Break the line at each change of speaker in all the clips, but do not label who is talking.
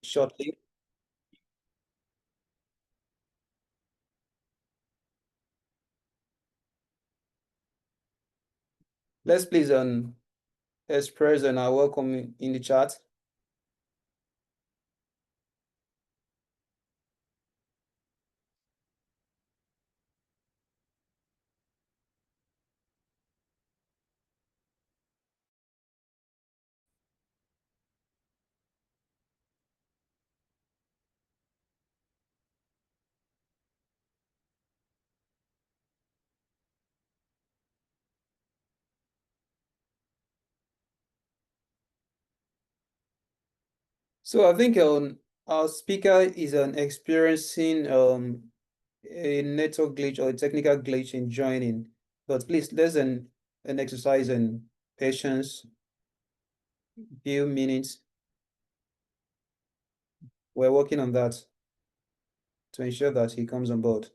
shortly. Let's please express our welcome in the chat. So I think our speaker is experiencing a network glitch or a technical glitch in joining. But please, there's an exercise in patience, few minutes. We're working on that to ensure that he comes on board.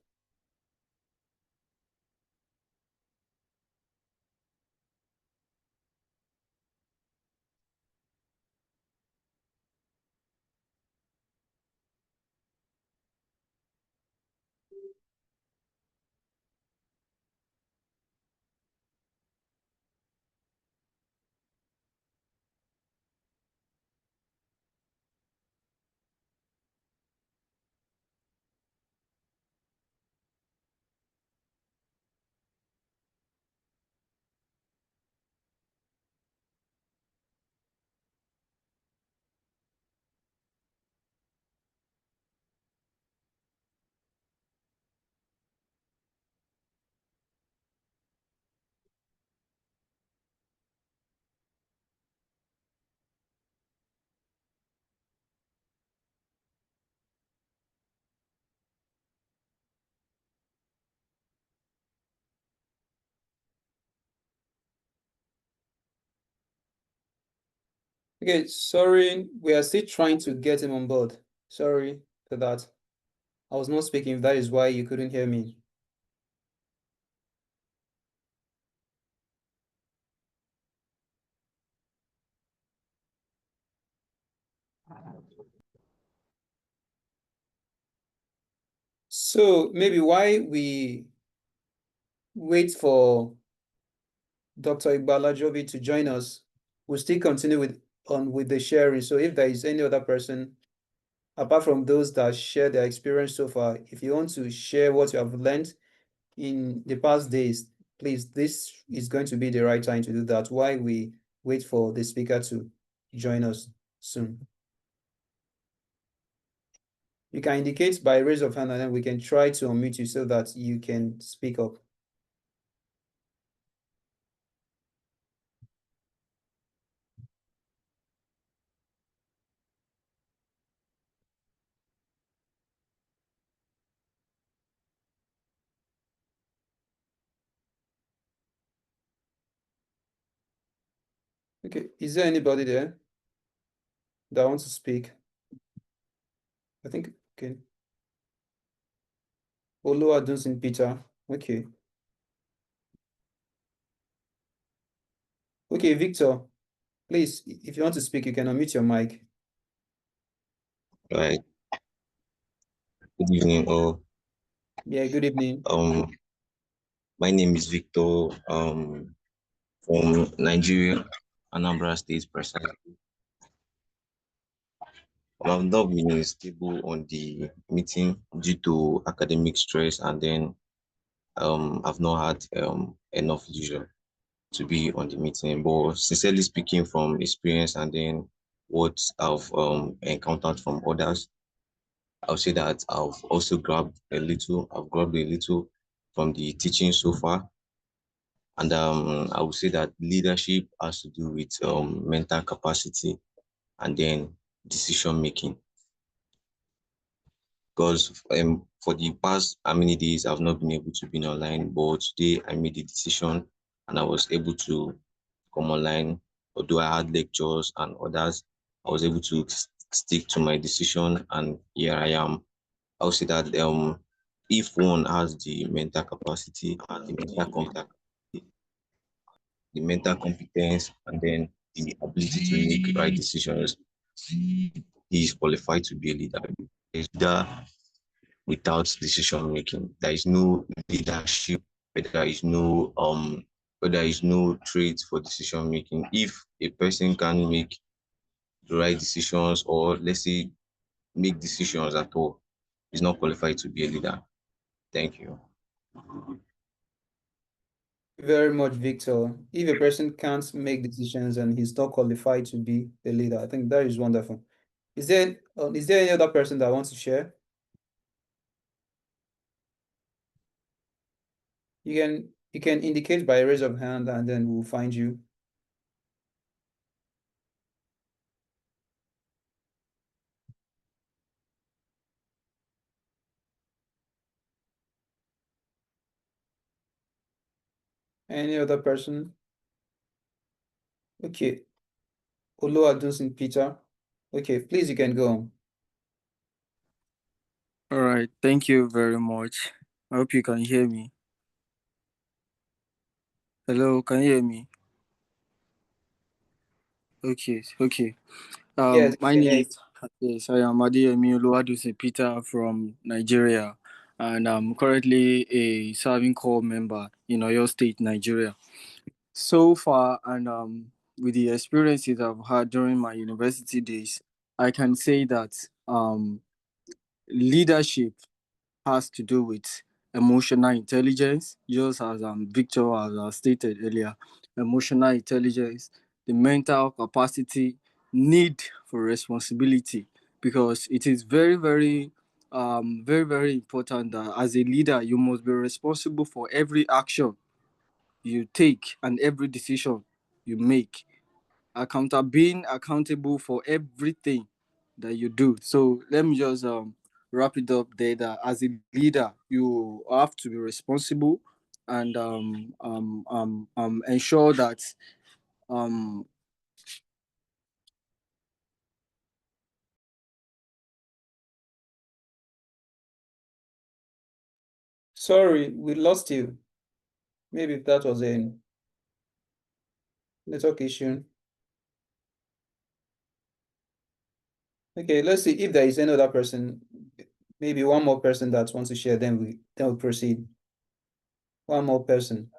Okay, sorry, we are still trying to get him on board. Sorry for that. I was not speaking. That is why you couldn't hear me. So maybe why we wait for Dr. Igbalajobi to join us, we'll still continue with the sharing. So if there is any other person, apart from those that share their experience so far, if you want to share what you have learned in the past days, please, this is going to be the right time to do that. Why we wait for the speaker to join us soon. You can indicate by raise of hand and then we can try to unmute you so that you can speak up. Okay, is there anybody there that wants to speak? I think, okay. Oluwadunsin Peter, okay. Okay, Victor, please, if you want to speak, you can unmute your mic.
Right. Good evening, all.
Yeah, good evening.
My name is Victor, from Nigeria, Anambra State, precisely. I've not been stable on the meeting due to academic stress, and then I've not had enough leisure to be on the meeting. But sincerely speaking, from experience and then what I've encountered from others, I'll say that I've also I've grabbed a little from the teaching so far. And I would say that leadership has to do with mental capacity and then decision making. Because for the past how many days I've not been able to be online, but today I made a decision and I was able to come online. Although I had lectures and others, I was able to stick to my decision, and here I am. I would say that if one has the mental capacity, the mental competence, and then the ability to make right decisions, he is qualified to be a leader. There's leader without decision making. There is no leadership, where there is no traits for decision making. If a person can make the right decisions, or let's say make decisions at all, he's not qualified to be a leader. Thank you.
Very much, Victor. If a person can't make decisions and he's not qualified to be a leader, I think that is wonderful. Is there any other person that wants to share? You can indicate by a raise of hand, and then we'll find you. Any other person? Okay. Oluwadunsin Peter. Okay, please, you can go on.
All right, thank you very much. I hope you can hear me. Hello, can you hear me? Okay.
Yes,
My
we can
name
hear you.
is yes, I am Adeyemi Oluwadusin Peter from Nigeria, and I'm currently a serving corps member in Oyo State, Nigeria. So far, and with the experiences I've had during my university days, I can say that leadership has to do with emotional intelligence, just as Victor has stated earlier. Emotional intelligence, the mental capacity, need for responsibility, because it is very important that as a leader you must be responsible for every action you take and every decision you make. Being accountable for everything that you do. So let me just wrap it up there, that as a leader you have to be responsible and ensure that um
Sorry, we lost you. Maybe that was a network issue. Okay, let's see if there is any other person, maybe one more person that wants to share, then we proceed. One more person.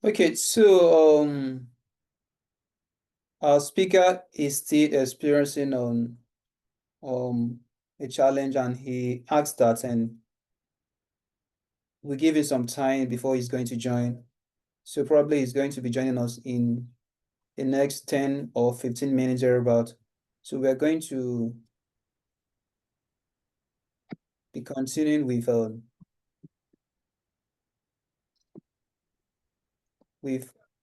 Okay, so our speaker is still experiencing um a challenge, and he asked that, and we give him some time before he's going to join. So probably he's going to be joining us in the next 10 or 15 minutes thereabout. So we're going to be continuing with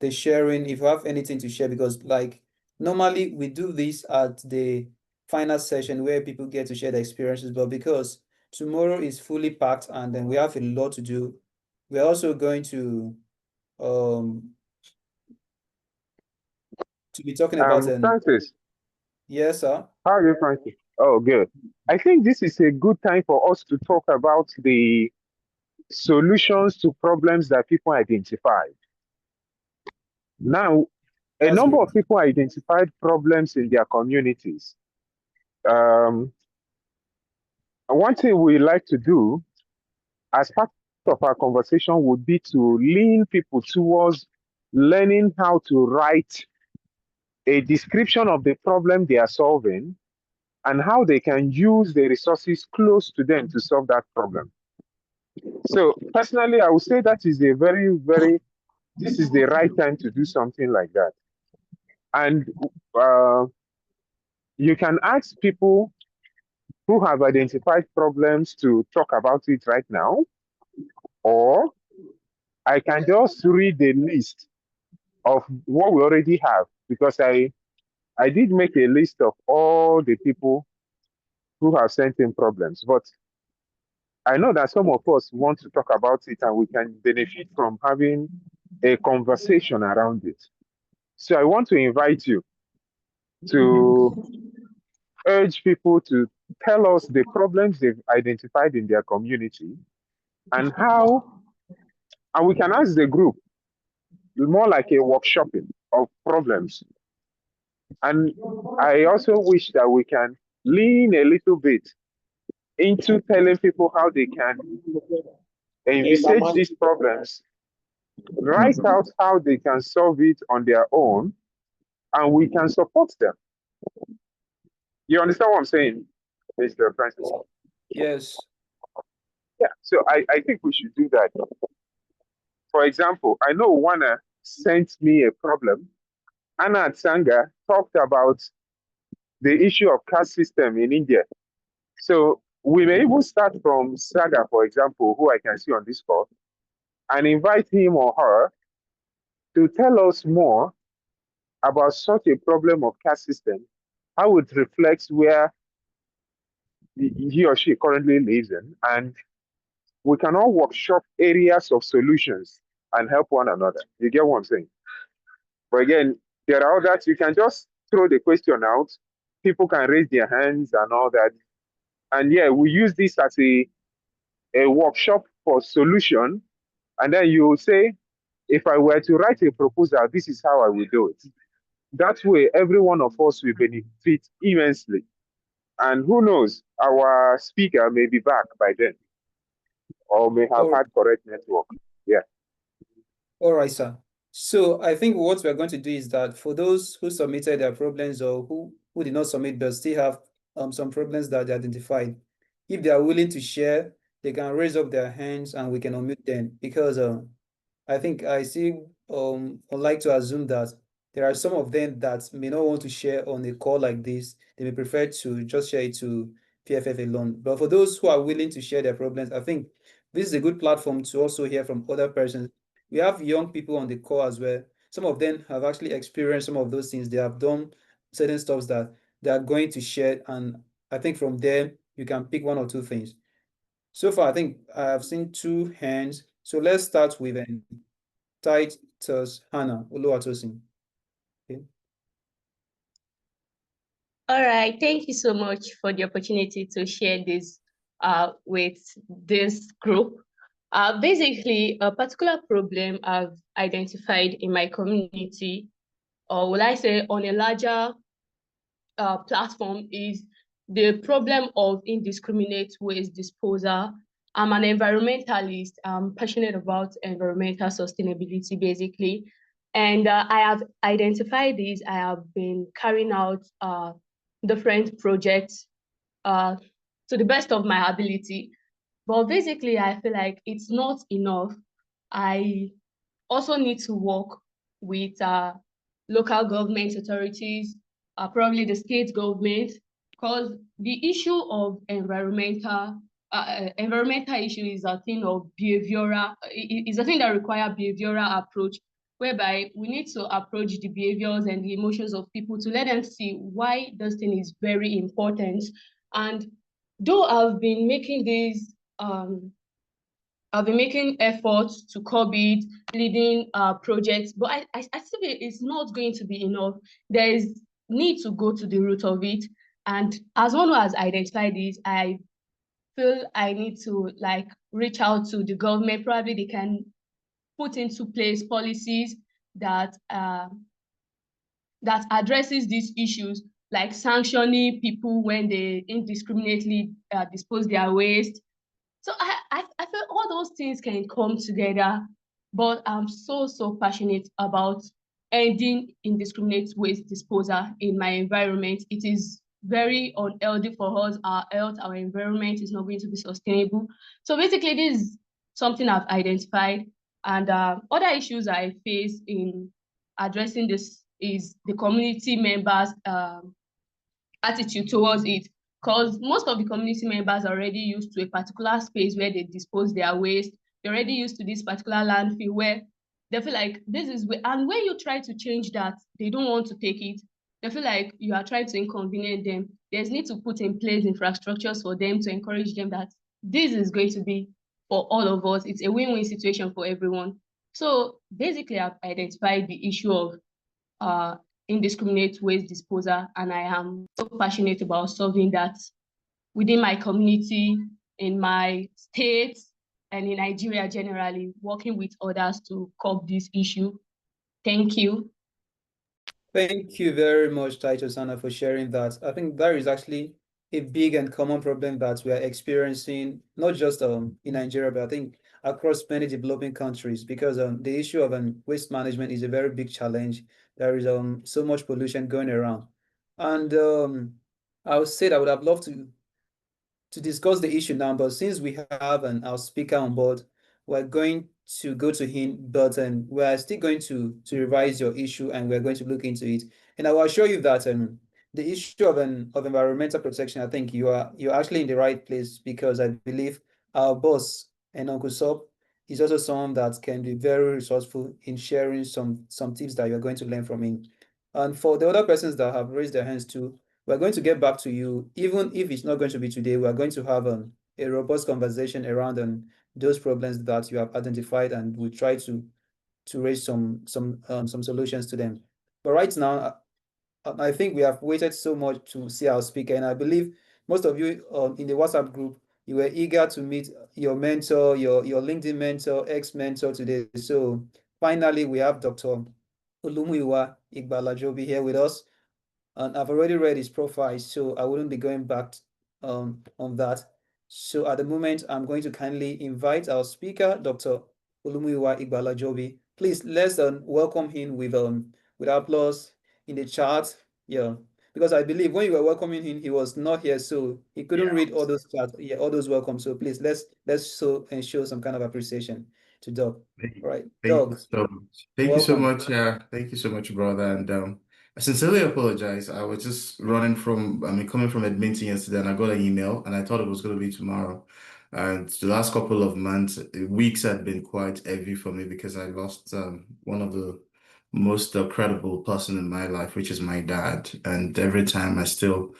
the sharing, if you have anything to share, because like normally we do this at the final session where people get to share their experiences, but because tomorrow is fully packed and then we have a lot to do, we're also going um to be talking about
Francis,
yes, sir.
how are you, Francis? Oh, good. I think this is a good time for us to talk about the solutions to problems that people identified. Now, a
That's
number
great.
of people identified problems in their communities. Um, One thing we like to do as part of our conversation would be to lean people towards learning how to write a description of the problem they are solving, and how they can use the resources close to them to solve that problem. So personally, I would say that is a this is the right time to do something like that. And you can ask people who have identified problems to talk about it right now, or I can just read the list of what we already have, because I did make a list of all the people who have sent in problems, but I know that some of us want to talk about it and we can benefit from having a conversation around it. So I want to invite you to urge people to tell us the problems they've identified in their community and how, and we can ask the group, more like a workshopping of problems. And I also wish that we can lean a little bit into telling people how they can envisage these problems, write out how they can solve it on their own, and we can support them. You understand what I'm saying, Mr. Francis?
Yes.
Yeah, so I think we should do that. For example, I know Wana sent me a problem. Anna Tsanga talked about the issue of caste system in India. So we may even start from Saga, for example, who I can see on this call, and invite him or her to tell us more about such a problem of caste system, how it reflects where he or she currently lives in, and we can all workshop areas of solutions and help one another. You get what I'm saying? But again, there are others, you can just throw the question out. People can raise their hands and all that. And yeah, we use this as a workshop for solution. And then you say, if I were to write a proposal, this is how I will do it. That way, every one of us will benefit immensely. And who knows, our speaker may be back by then, or may have had correct network. Yeah.
All right, sir. So I think what we're going to do is that for those who submitted their problems or who did not submit but still have some problems that they identified, if they are willing to share, they can raise up their hands and we can unmute them, because I think I see I'd like to assume that there are some of them that may not want to share on a call like this. They may prefer to just share it to PFF alone. But for those who are willing to share their problems, I think this is a good platform to also hear from other persons. We have young people on the call as well. Some of them have actually experienced some of those things. They have done certain stuff that they are going to share, and I think from there you can pick one or two things. So far, I think I have seen two hands. So let's start with Titus Hannah Oluwatosin. Okay.
All right, thank you so much for the opportunity to share this with this group. Basically, a particular problem I've identified in my community, or will I say on a larger platform, is the problem of indiscriminate waste disposal. I'm an environmentalist. I'm passionate about environmental sustainability, basically. And I have identified this. I have been carrying out different projects to the best of my ability. But basically, I feel like it's not enough. I also need to work with local government authorities, probably the state government, because the issue of environmental issue is a thing of behavioral, is a thing that requires behavioral approach, whereby we need to approach the behaviors and the emotions of people to let them see why this thing is very important. And though I've been making these I've been making efforts to curb it, leading projects, but I still feel it's not going to be enough. There is need to go to the root of it. And as one who has identified this, I feel I need to like reach out to the government. Probably they can put into place policies that that addresses these issues, like sanctioning people when they indiscriminately dispose their waste. So I feel all those things can come together, but I'm so passionate about ending indiscriminate waste disposal in my environment. It is very unhealthy for us, our health, our environment is not going to be sustainable. So basically, this is something I've identified. And other issues I face in addressing this is the community members' attitude towards it. Because most of the community members are already used to a particular space where they dispose their waste. They're already used to this particular landfill where they feel like this is where, and when you try to change that, they don't want to take it. They feel like you are trying to inconvenience them. There's need to put in place infrastructures for them to encourage them that this is going to be for all of us. It's a win-win situation for everyone. So basically, I've identified the issue of indiscriminate waste disposal, and I am so passionate about solving that within my community, in my state, and in Nigeria generally, working with others to curb this issue. Thank you.
Thank you very much, Titus Anna, for sharing that. I think that is actually a big and common problem that we are experiencing, not just in Nigeria, but I think across many developing countries, because the issue of waste management is a very big challenge. There is so much pollution going around. And I would say that I would have loved to discuss the issue now, but since we have our speaker on board, we're going to go to him, but we're still going to revise your issue and we're going to look into it. And I will assure you that the issue of environmental protection, I think you're actually in the right place, because I believe our boss and Uncle Sob is also someone that can be very resourceful in sharing some tips that you're going to learn from him. And for the other persons that have raised their hands too, we're going to get back to you. Even if it's not going to be today, we're going to have a robust conversation around those problems that you have identified, and we'll try to raise some solutions to them. But right now, I think we have waited so much to see our speaker, and I believe most of you in the WhatsApp group, you were eager to meet your mentor, your LinkedIn mentor, ex-mentor today. So finally, we have Dr. Olumuyiwa Igbalajobi here with us. And I've already read his profile, so I wouldn't be going back on that. So at the moment, I'm going to kindly invite our speaker, Dr. Olumuyiwa Igbalajobi. Please let's welcome him with applause in the chat. Yeah, because I believe when you were welcoming him, he was not here, so he couldn't read all those chat, yeah, all those welcomes. So please let's show some kind of appreciation to Doc. All right, Doc,
Thank you so
welcome.
much. Yeah, thank you so much, brother. And I sincerely apologize. I was just running from, coming from Edmonton yesterday, and I got an email, and I thought it was going to be tomorrow. And the last couple of months, weeks had been quite heavy for me because I lost one of the most credible person in my life, which is my dad. And every time I still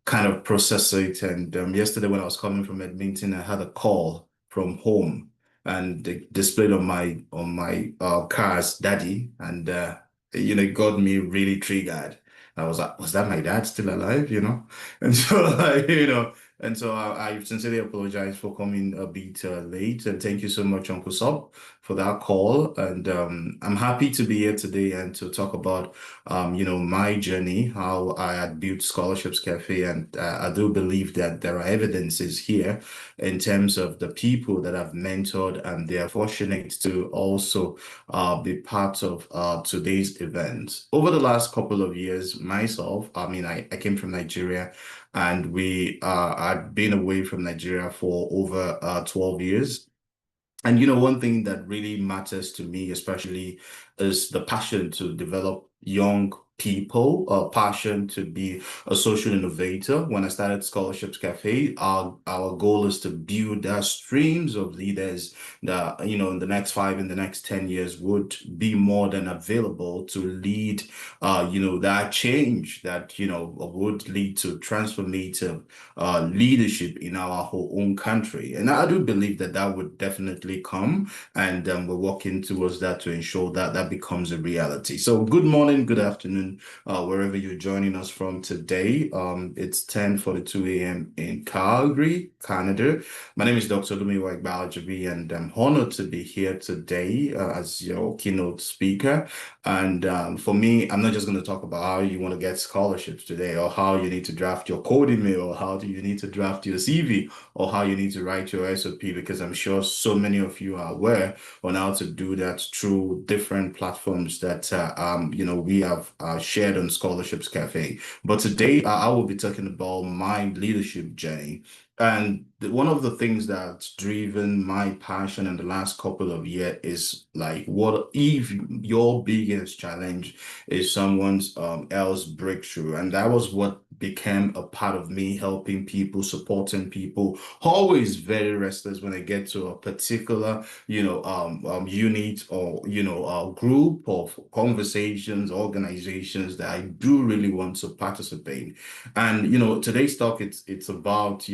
kind of process it. And yesterday when I was coming from Edmonton, I had a call from home, and they displayed on my car's daddy, and it got me really triggered. I was like, was that my dad still alive? And so I sincerely apologize for coming a bit late, and thank you so much, Uncle Sob, for that call. And I'm happy to be here today and to talk about my journey, how I had built Scholarships Cafe. And I do believe that there are evidences here in terms of the people that I've mentored, and they are fortunate to also be part of today's event. Over the last couple of years, myself, I came from Nigeria, and I've been away from Nigeria for over 12 years. And one thing that really matters to me, especially, is the passion to develop young people, a passion to be a social innovator. When I started Scholarships Cafe, our goal is to build streams of leaders that, in the next 5, in the next 10 years would be more than available to lead, that change that, would lead to transformative leadership in our whole own country. And I do believe that that would definitely come, and we're working towards that to ensure that that becomes a reality. So good morning, good afternoon, afternoon, wherever you're joining us from today. It's 10:42 a.m. in Calgary, Canada. My name is Dr. Olumuyiwa Igbalajobi, and I'm honored to be here today as your keynote speaker. And for me, I'm not just going to talk about how you want to get scholarships today, or how you need to draft your code email, or how do you need to draft your CV, or how you need to write your SOP, because I'm sure so many of you are aware on how to do that through different platforms that we have shared on Scholarships Cafe. But today I will be talking about my leadership journey. And one of the things that's driven my passion in the last couple of years is like, what if your biggest challenge is someone's else breakthrough? And that was what became a part of me, helping people, supporting people, always very restless when I get to a particular unit or group of conversations, organizations that I do really want to participate. And today's talk, it's about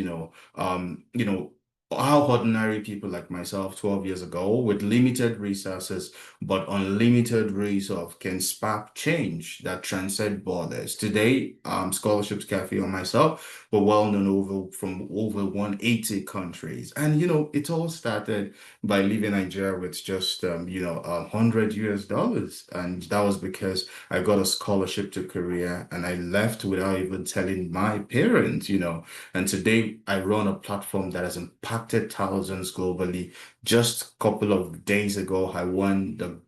how ordinary people like myself 12 years ago with limited resources but unlimited resource can spark change that transcend borders. Today, Scholarships Cafe or myself, we're well known from over 180 countries. And it all started by leaving Nigeria with just $100. And that was because I got a scholarship to Korea and I left without even telling my parents. And today I run a platform that has impacted thousands globally. Just a couple of days ago, I won the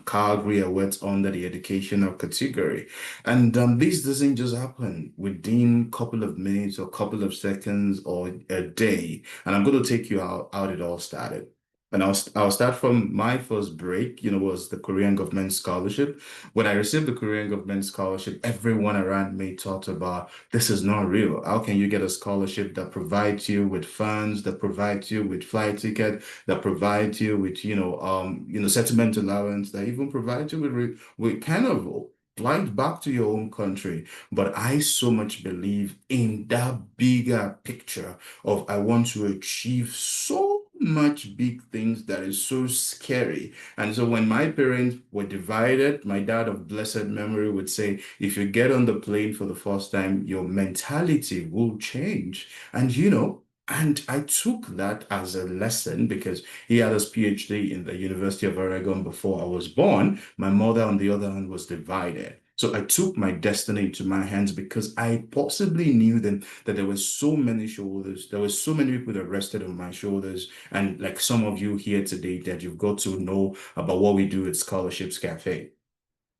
Calgary Awards under the educational category. And this doesn't just happen within a couple of minutes or couple of seconds or a day. And I'm going to take you out how it all started. And I'll start from my first break, was the Korean government scholarship. When I received the Korean government scholarship, everyone around me thought about, this is not real. How can you get a scholarship that provides you with funds, that provides you with flight ticket, that provides you with, settlement allowance, that even provides you with kind of flight back to your own country? But I so much believe in that bigger picture of I want to achieve so much big things that is so scary. And so when my parents were divided, my dad of blessed memory would say, if you get on the plane for the first time, your mentality will change. And and I took that as a lesson because he had his PhD in the University of Oregon before I was born. My mother, on the other hand, was divided. So I took my destiny into my hands because I possibly knew then that there were so many shoulders. There were so many people that rested on my shoulders. And like some of you here today that you've got to know about what we do at Scholarships Cafe.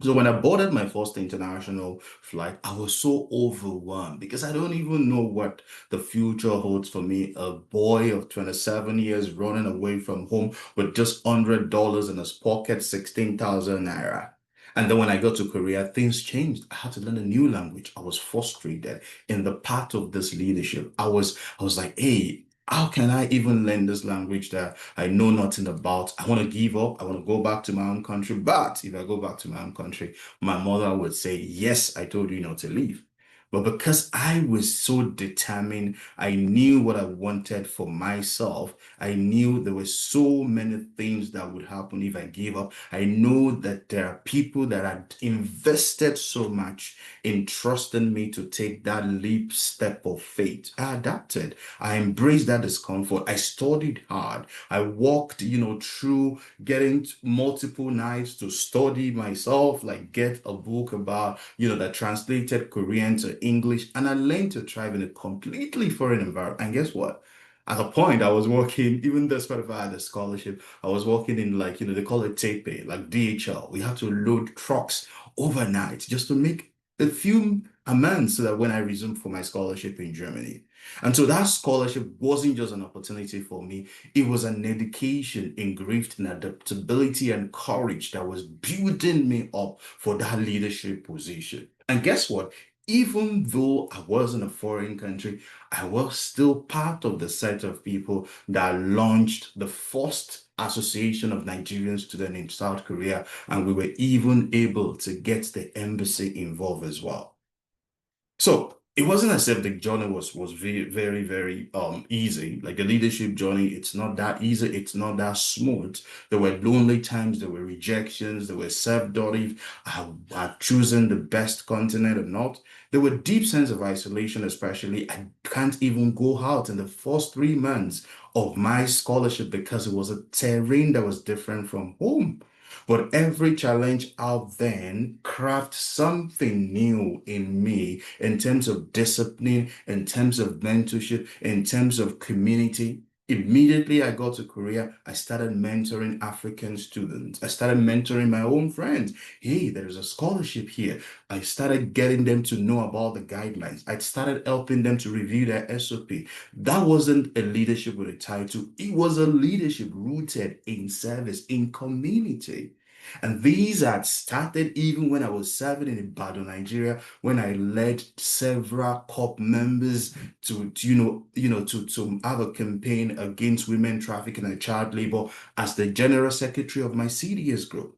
So when I boarded my first international flight, I was so overwhelmed because I don't even know what the future holds for me. A boy of 27 years running away from home with just $100 in his pocket, 16,000 naira. And then when I got to Korea, things changed. I had to learn a new language. I was frustrated in the path of this leadership. I was like, hey, how can I even learn this language that I know nothing about? I want to give up. I want to go back to my own country. But if I go back to my own country, my mother would say, yes, I told you not to leave. But because I was so determined, I knew what I wanted for myself. I knew there were so many things that would happen if I gave up. I know that there are people that had invested so much in trusting me to take that leap step of faith. I adapted. I embraced that discomfort. I studied hard. I walked, through getting multiple nights to study myself, like get a book about, that translated Korean to English, and I learned to thrive in a completely foreign environment. And guess what? At a point, I was working, even despite I had a scholarship, I was working in they call it tape, like DHL. We had to load trucks overnight just to make a few amends so that when I resumed for my scholarship in Germany. And so that scholarship wasn't just an opportunity for me, it was an education engraved in adaptability and courage that was building me up for that leadership position. And guess what? Even though I was in a foreign country, I was still part of the set of people that launched the first Association of Nigerian Students in South Korea, and we were even able to get the embassy involved as well. So it wasn't as if the journey was very, very, very easy. Like the leadership journey, it's not that easy, it's not that smooth. There were lonely times, there were rejections, there were self-doubting. I had chosen the best continent or not. There were deep sense of isolation, especially. I can't even go out in the first 3 months of my scholarship because it was a terrain that was different from home. But every challenge out then craft something new in me in terms of discipline, in terms of mentorship, in terms of community. Immediately I got to Korea, I started mentoring African students. I started mentoring my own friends. Hey, there is a scholarship here. I started getting them to know about the guidelines. I started helping them to review their SOP. That wasn't a leadership with a title. It was a leadership rooted in service, in community. And these had started even when I was serving in Ibadan, Nigeria, when I led several COP members to have a campaign against women trafficking and child labor as the general secretary of my CDS group.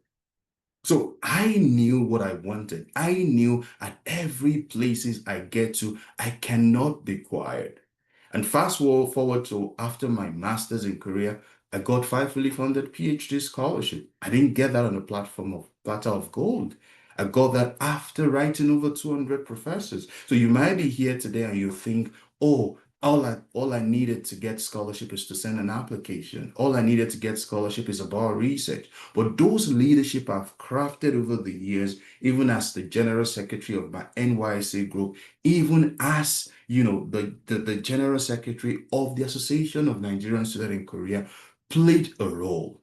So I knew what I wanted. I knew at every places I get to, I cannot be quiet. And fast forward to after my master's in Korea, I got 5 fully funded PhD scholarship. I didn't get that on a platform of platter of gold. I got that after writing over 200 professors. So you might be here today and you think, oh, all I needed to get scholarship is to send an application. All I needed to get scholarship is about research. But those leadership I've crafted over the years, even as the general secretary of my NYC group, even as the general secretary of the Association of Nigerian Students in Korea, played a role.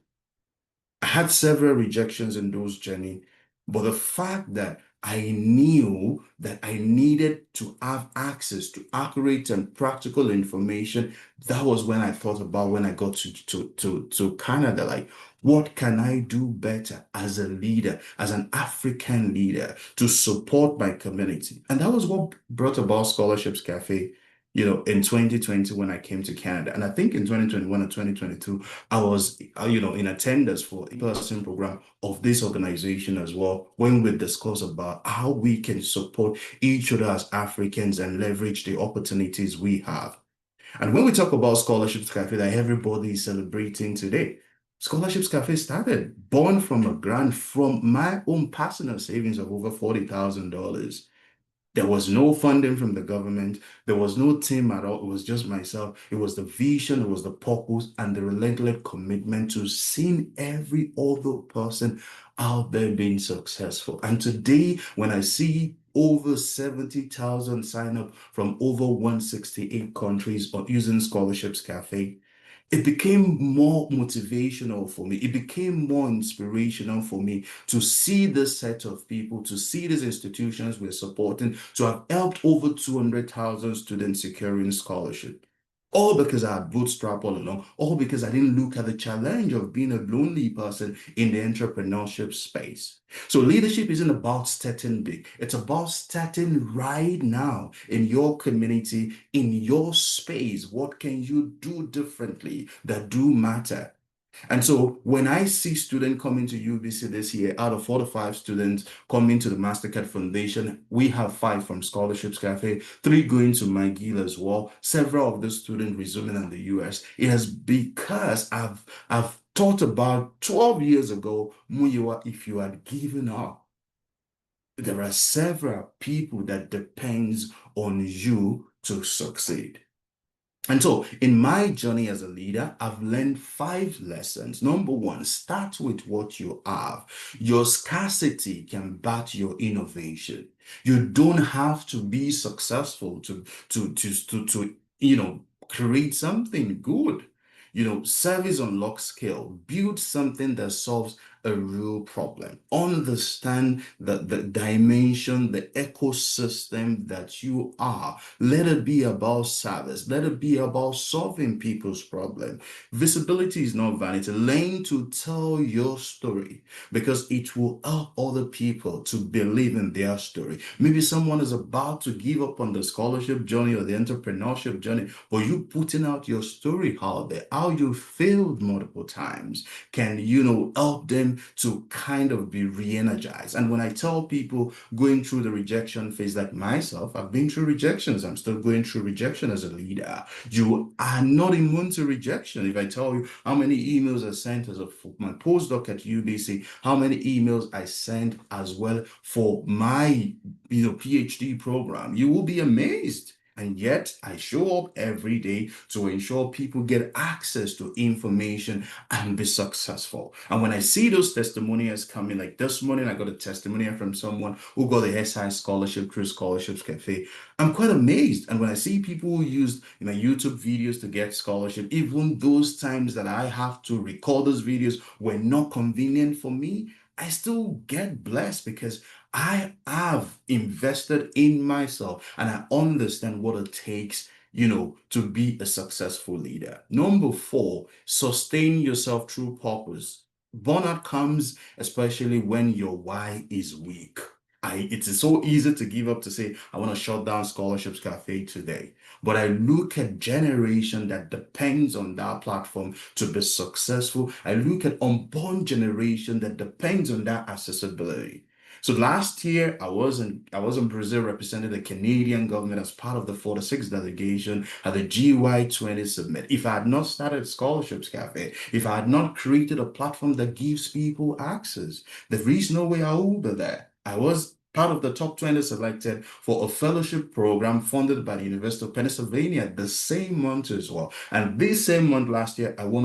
I had several rejections in those journey, but the fact that I knew that I needed to have access to accurate and practical information, that was when I thought about when I got to Canada, like, what can I do better as a leader, as an African leader, to support my community? And that was what brought about Scholarships Cafe, in 2020 when I came to Canada. And I think in 2021 and 2022, I was, in attendance for a person program of this organization as well, when we discuss about how we can support each other as Africans and leverage the opportunities we have. And when we talk about Scholarships Cafe that everybody is celebrating today, Scholarships Cafe started, born from a grant from my own personal savings of over $40,000. There was no funding from the government. There was no team at all. It was just myself. It was the vision, it was the purpose, and the relentless commitment to seeing every other person out there being successful. And today, when I see over 70,000 sign up from over 168 countries on using Scholarships Cafe, it became more motivational for me. It became more inspirational for me to see this set of people, to see these institutions we're supporting, to have helped over 200,000 students securing scholarship. All because I had bootstrapped all along, all because I didn't look at the challenge of being a lonely person in the entrepreneurship space. So leadership isn't about starting big. It's about starting right now in your community, in your space. What can you do differently that do matter? And so when I see students coming to UBC this year, out of 4 to 5 students coming to the MasterCard Foundation, we have 5 from Scholarships Cafe, 3 going to McGill as well, several of the students resuming in the US. It has because I've thought about 12 years ago, Muyiwa, if you had given up, there are several people that depends on you to succeed. And so in my journey as a leader, I've learned 5 lessons. Number 1, start with what you have. Your scarcity can bat your innovation. You don't have to be successful to create something good. Service unlock skill. Build something that solves a real problem. Understand the dimension, the ecosystem that you are. Let it be about service. Let it be about solving people's problem. Visibility is not vanity. Learn to tell your story because it will help other people to believe in their story. Maybe someone is about to give up on the scholarship journey or the entrepreneurship journey, but you putting out your story out there, how you failed multiple times, can help them them to kind of be re-energized. And when I tell people going through the rejection phase, like myself, I've been through rejections. I'm still going through rejection as a leader. You are not immune to rejection. If I tell you how many emails I sent as my postdoc at UBC, how many emails I sent as well for my PhD program, you will be amazed. And yet I show up every day to ensure people get access to information and be successful. And when I see those testimonials coming, like this morning, I got a testimonial from someone who got the SI scholarship through Scholarships Cafe. I'm quite amazed. And when I see people who use YouTube videos to get scholarship, even those times that I have to record those videos were not convenient for me, I still get blessed because I have invested in myself and I understand what it takes, to be a successful leader. Number 4, sustain yourself through purpose. Burnout comes especially when your why is weak. It is so easy to give up, to say, I want to shut down Scholarships Cafe today. But I look at generation that depends on that platform to be successful. I look at unborn generation that depends on that accessibility. So last year, I was in Brazil representing the Canadian government as part of the 46th delegation at the GY20 Summit. If I had not started Scholarships Cafe, if I had not created a platform that gives people access, there is no way I would be there. I was part of the top 20 selected for a fellowship program funded by the University of Pennsylvania the same month as well. And this same month last year, I won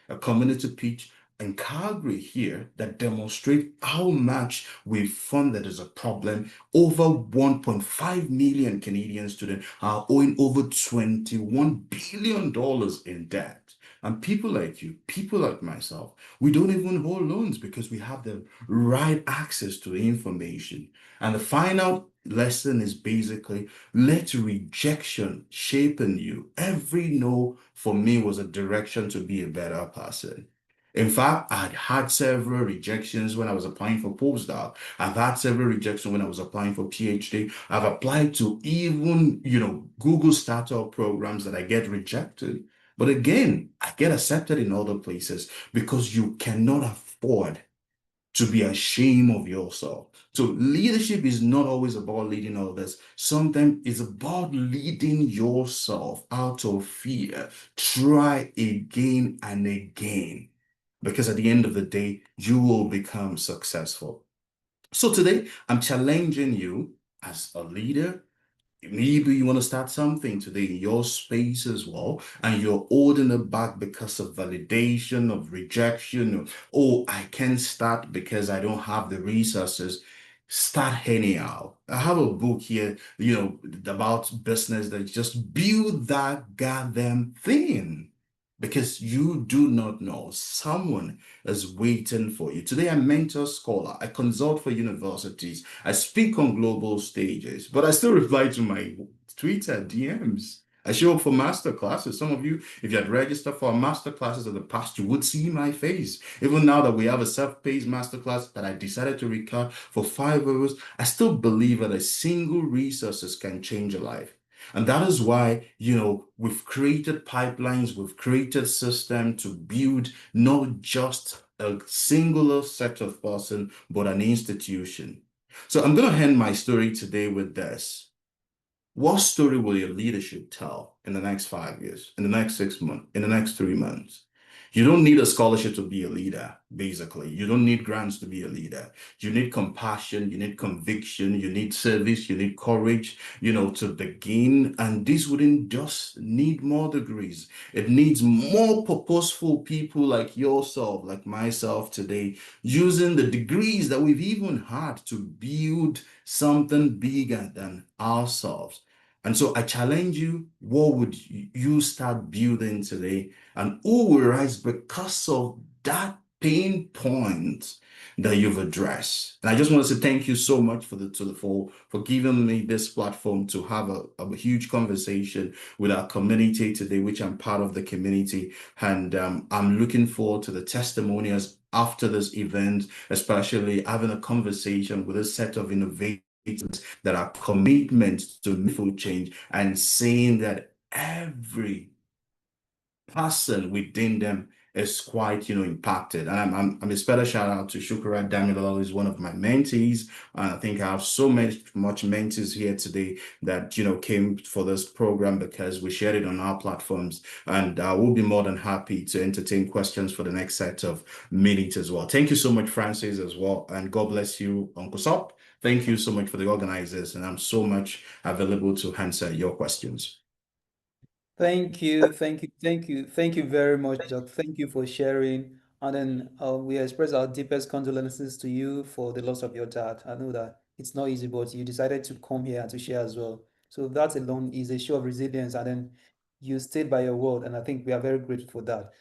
a community pitch in Calgary here that demonstrate how much we funded as a problem. Over 1.5 million Canadian students are owing over $21 billion in debt. And people like you, people like myself, we don't even hold loans because we have the right access to the information. And the final lesson is basically, let rejection shape in you. Every no for me was a direction to be a better person. In fact, I'd had several rejections when I was applying for postdoc. I've had several rejections when I was applying for PhD. I've applied to even, Google startup programs that I get rejected. But again, I get accepted in other places because you cannot afford to be ashamed of yourself. So leadership is not always about leading others. Sometimes it's about leading yourself out of fear. Try again and again. Because at the end of the day, you will become successful. So today, I'm challenging you as a leader. Maybe you want to start something today in your space as well, and you're holding it back because of validation, of rejection, oh, I can't start because I don't have the resources. Start anyhow. I have a book here, about business that just build that goddamn thing. Because you do not know, someone is waiting for you. Today, I mentor scholar. I consult for universities. I speak on global stages, but I still reply to my Twitter DMs. I show up for master classes. Some of you, if you had registered for master classes in the past, you would see my face. Even now that we have a self-paced master class that I decided to record for 5 hours, I still believe that a single resources can change a life. And that is why, we've created pipelines, we've created systems to build not just a singular set of person, but an institution. So I'm going to end my story today with this. What story will your leadership tell in the next 5 years, in the next 6 months, in the next 3 months? You don't need a scholarship to be a leader, basically. You don't need grants to be a leader. You need compassion, you need conviction, you need service, you need courage, to begin. And this wouldn't just need more degrees. It needs more purposeful people like yourself, like myself today, using the degrees that we've even had to build something bigger than ourselves. And so I challenge you, what would you start building today? And who will rise because of that pain point that you've addressed? And I just want to say thank you so much for giving me this platform to have a huge conversation with our community today, which I'm part of the community. And I'm looking forward to the testimonials after this event, especially having a conversation with a set of innovators that are commitment to meaningful change, and saying that every person within them is quite, impacted. And I'm a special shout out to Shukura Damilolo, who's one of my mentees. I think I have so much mentees here today that, came for this program because we shared it on our platforms. And we'll be more than happy to entertain questions for the next set of meetings as well. Thank you so much, Francis, as well. And God bless you, Uncle Sop. Thank you so much for the organizers. And I'm so much available to answer your questions.
Thank you very much, Doc. Thank you for sharing. And then we express our deepest condolences to you for the loss of your dad. I know that it's not easy, but you decided to come here and to share as well. So that alone is a show of resilience, and then you stayed by your word, and I think we are very grateful for that.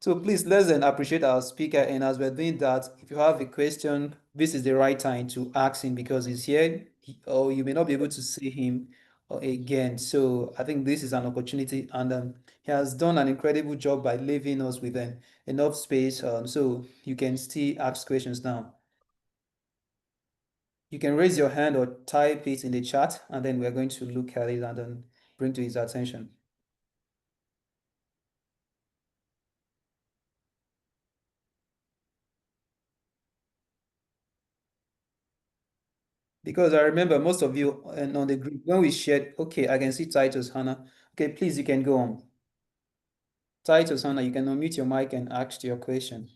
So please, let's then appreciate our speaker. And as we're doing that, if you have a question, this is the right time to ask him because he's here, or you may not be able to see him again. So I think this is an opportunity, and he has done an incredible job by leaving us with enough space. So you can still ask questions now. You can raise your hand or type it in the chat, and then we're going to look at it and then bring to his attention. Because I remember most of you and on the group, when we shared, okay, I can see Titus, Hannah. Okay, please, you can go on. Titus, Hannah, you can unmute your mic and ask your question.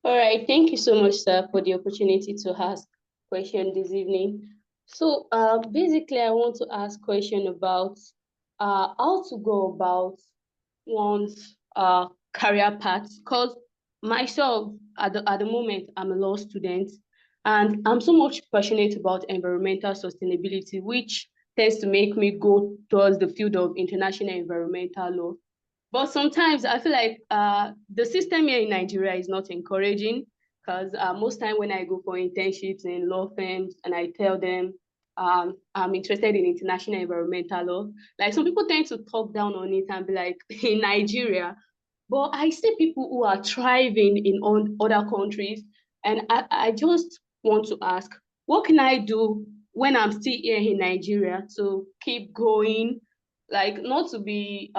All right, thank you so much, sir, for the opportunity to ask question this evening. So basically, I want to ask question about how to go about one's career path. Because myself, at the moment, I'm a law student, and I'm so much passionate about environmental sustainability, which tends to make me go towards the field of international environmental law. But sometimes I feel like the system here in Nigeria is not encouraging, because most time when I go for internships in law firms and I tell them I'm interested in international environmental law, like some people tend to talk down on it and be like, in Nigeria. But I see people who are thriving in other countries, and I just want to ask, what can I do when I'm still here in Nigeria to keep going, like not to be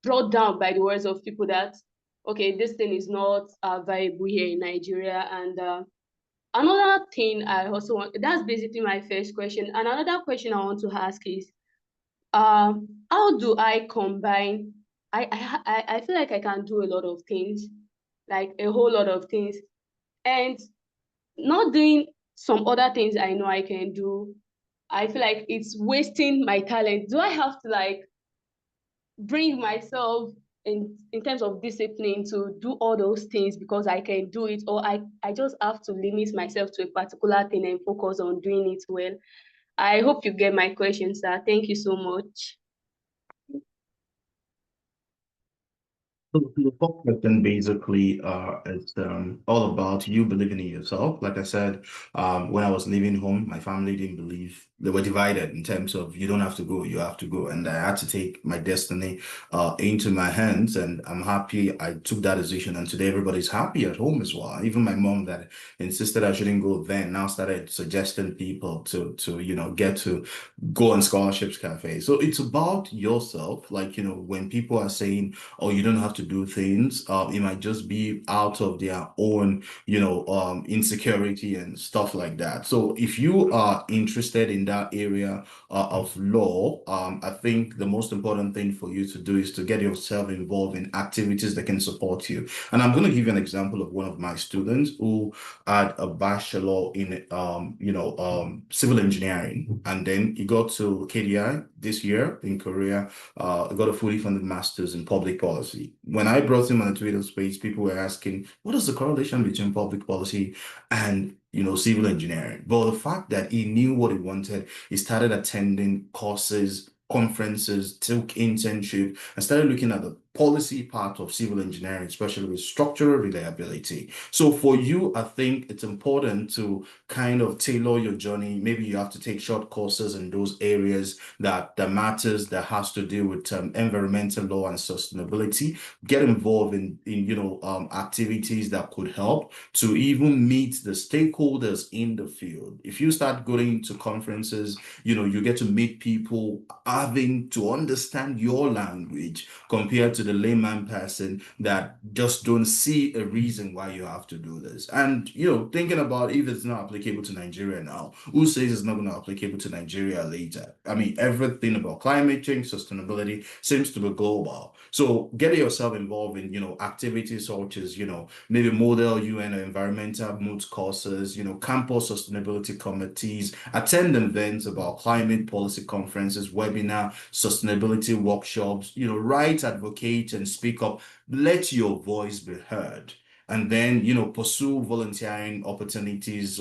brought down by the words of people that, okay, this thing is not viable here in Nigeria. And another thing I also want, that's basically my first question. And another question I want to ask is, how do I combine? I feel like I can do a lot of things, like a whole lot of things, and not doing some other things I know I can do. I feel like it's wasting my talent. Do I have to like bring myself in terms of discipline to do all those things because I can do it, or I just have to limit myself to a particular thing and focus on doing it well? I hope you get my question, sir. Thank you so much.
So the first question basically is all about you believing in yourself. Like I said, when I was leaving home, my family didn't believe. They were divided in terms of you don't have to go, you have to go. And I had to take my destiny into my hands. And I'm happy I took that decision. And today everybody's happy at home as well. Even my mom that insisted I shouldn't go then now started suggesting people to get to go on scholarships cafe. So it's about yourself. Like, when people are saying, oh, you don't have to do things, it might just be out of their own, insecurity and stuff like that. So if you are interested in that area of law, I think the most important thing for you to do is to get yourself involved in activities that can support you. And I'm going to give you an example of one of my students who had a bachelor in, civil engineering, and then he got to KDI this year in Korea, got a fully funded master's in public policy. When I brought him on the Twitter space, people were asking, what is the correlation between public policy and civil engineering? But the fact that he knew what he wanted, he started attending courses, conferences, took internship, and started looking at the policy part of civil engineering, especially with structural reliability. So for you, I think it's important to kind of tailor your journey. Maybe you have to take short courses in those areas that matters, that has to do with environmental law and sustainability. Get involved in activities that could help to even meet the stakeholders in the field. If you start going to conferences, you get to meet people having to understand your language compared to the layman person that just don't see a reason why you have to do this. And, thinking about if it's not applicable to Nigeria now, who says it's not going to be applicable to Nigeria later? I mean, everything about climate change, sustainability seems to be global. So get yourself involved in, activities such as, maybe model UN or environmental mood courses, campus sustainability committees, attend events about climate policy conferences, webinar, sustainability workshops, write, advocate, and speak up. Let your voice be heard. And then, pursue volunteering opportunities,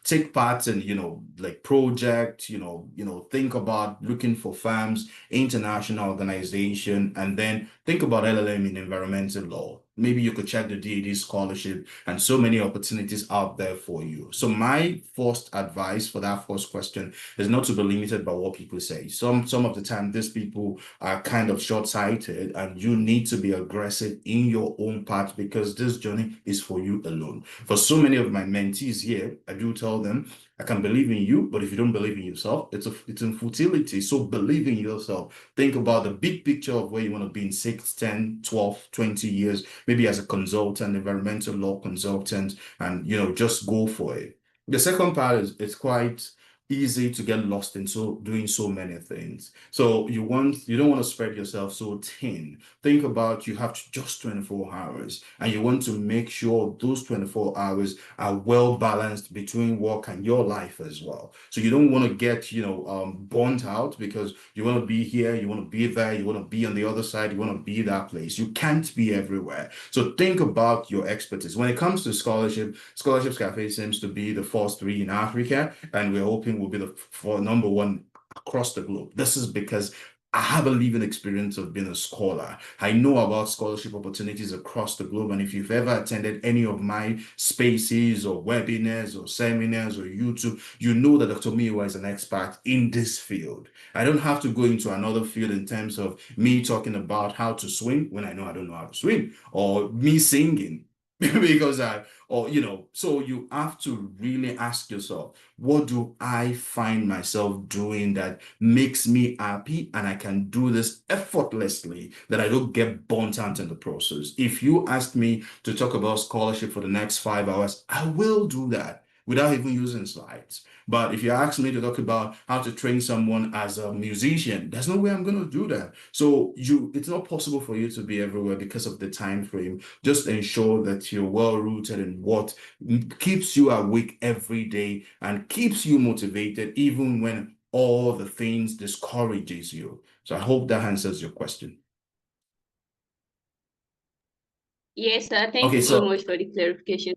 take part in, like project, think about looking for firms, international organization, and then think about LLM in environmental law. Maybe you could check the DAD scholarship and so many opportunities out there for you. So my first advice for that first question is not to be limited by what people say. Some of the time, these people are kind of short-sighted, and you need to be aggressive in your own part because this journey is for you alone. For so many of my mentees here, I do tell them, I can believe in you, but if you don't believe in yourself, it's in futility. So believe in yourself. Think about the big picture of where you want to be in 6, 10, 12, 20 years, maybe as a consultant, environmental law consultant, and just go for it. The second part is it's quite easy to get lost in doing so many things. So you don't want to spread yourself so thin. Think about you have just 24 hours and you want to make sure those 24 hours are well balanced between work and your life as well. So you don't want to get burnt out because you want to be here, you want to be there, you want to be on the other side, you want to be that place. You can't be everywhere. So think about your expertise. When it comes to Scholarships Cafe seems to be the first 3 in Africa, and we're hoping will be the number 1 across the globe. This is because I have a living experience of being a scholar. I know about scholarship opportunities across the globe. And if you've ever attended any of my spaces or webinars or seminars or YouTube, you know that Dr. Olumuyiwa is an expert in this field. I don't have to go into another field in terms of me talking about how to swim when I know I don't know how to swim, or me singing because so you have to really ask yourself, what do I find myself doing that makes me happy and I can do this effortlessly, that I don't get burnt out in the process? If you ask me to talk about scholarship for the next 5 hours, I will do that without even using slides. But if you ask me to talk about how to train someone as a musician, there's no way I'm going to do that. So it's not possible for you to be everywhere because of the time frame. Just ensure that you're well rooted in what keeps you awake every day and keeps you motivated even when all the things discourages you. So I hope that answers your question.
Yes, sir. Thank
Okay,
you so
so
much for the clarification.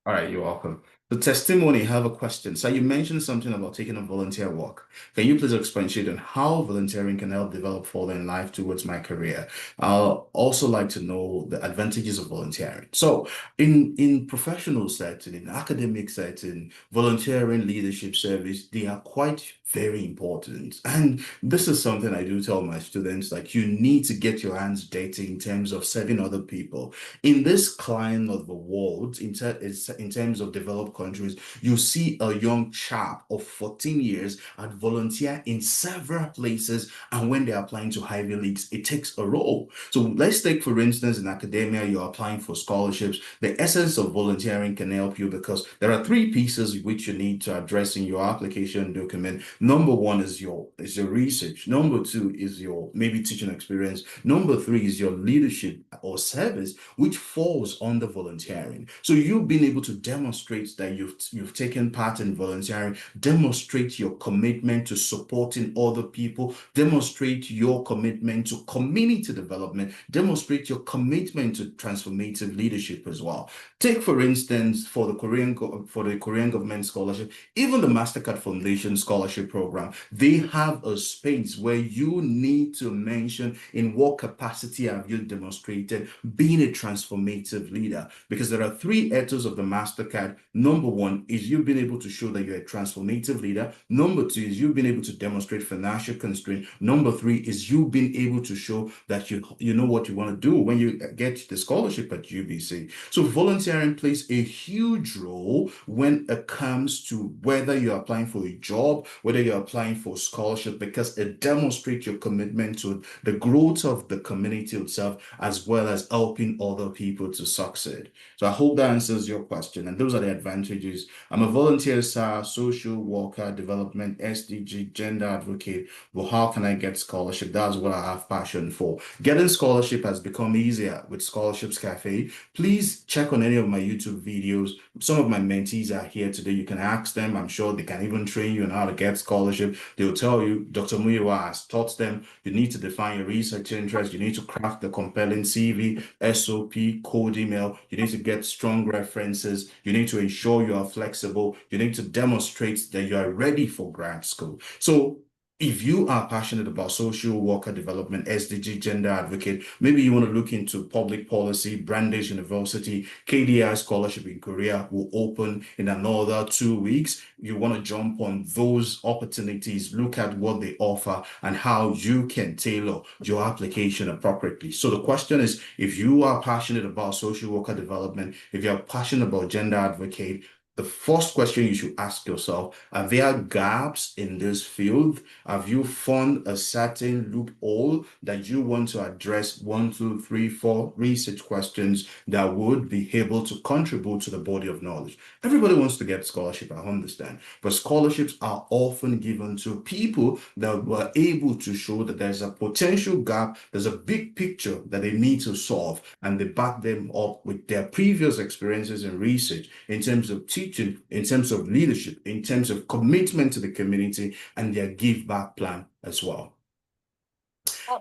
all right, you're welcome. The testimony, I have a question. So you mentioned something about taking a volunteer walk. Can you please expatiate on how volunteering can help develop further in life towards my career? I'll also like to know the advantages of volunteering. So in professional setting, in academic setting, volunteering, leadership, service, they are quite very important. And this is something I do tell my students, like you need to get your hands dirty in terms of serving other people. In this climate of the world, in terms of developed countries, you see a young chap of 14 years at volunteer in several places, and when they're applying to Ivy Leagues, it takes a role. So let's take, for instance, in academia, you're applying for scholarships. The essence of volunteering can help you because there are 3 pieces which you need to address in your application document. Number 1 is your research. Number 2 is your maybe teaching experience. Number 3 is your leadership or service, which falls under volunteering. So you've been able to demonstrate that that you've taken part in volunteering, demonstrate your commitment to supporting other people, demonstrate your commitment to community development, demonstrate your commitment to transformative leadership as well. Take, for instance, for the Korean government scholarship, even the MasterCard Foundation scholarship program, they have a space where you need to mention in what capacity have you demonstrated being a transformative leader, because there are three ethos of the MasterCard. Number one is you've been able to show that you're a transformative leader. Number two is you've been able to demonstrate financial constraint. Number three is you've been able to show that you know what you want to do when you get the scholarship at UBC. So volunteering plays a huge role when it comes to whether you're applying for a job, whether you're applying for scholarship, because it demonstrates your commitment to the growth of the community itself, as well as helping other people to succeed. So I hope that answers your question. And those are the advantages. I'm a volunteer, sir, social worker, development, SDG, gender advocate. Well, how can I get scholarship? That's what I have passion for. Getting scholarship has become easier with Scholarships Cafe. Please check on any of my YouTube videos. Some of my mentees are here today. You can ask them. I'm sure they can even train you on how to get scholarship. They'll tell you, Dr. Olumuyiwa has taught them, you need to define your research interest. You need to craft the compelling CV, SOP, code email. You need to get strong references. You need to ensure you are flexible. You need to demonstrate that you are ready for grad school. So if you are passionate about social worker development, SDG, gender advocate, maybe you want to look into public policy, Brandeis University, KDI scholarship in Korea will open in another 2 weeks. You want to jump on those opportunities, look at what they offer and how you can tailor your application appropriately. So the question is, if you are passionate about social worker development, if you're passionate about gender advocate, the first question you should ask yourself, are there gaps in this field? Have you found a certain loophole that you want to address? 1, 2, 3, 4 research questions that would be able to contribute to the body of knowledge. Everybody wants to get scholarship, I understand, but scholarships are often given to people that were able to show that there's a potential gap, there's a big picture that they need to solve, and they back them up with their previous experiences in research, in terms of teaching, in terms of leadership, in terms of commitment to the community, and their give back plan as well.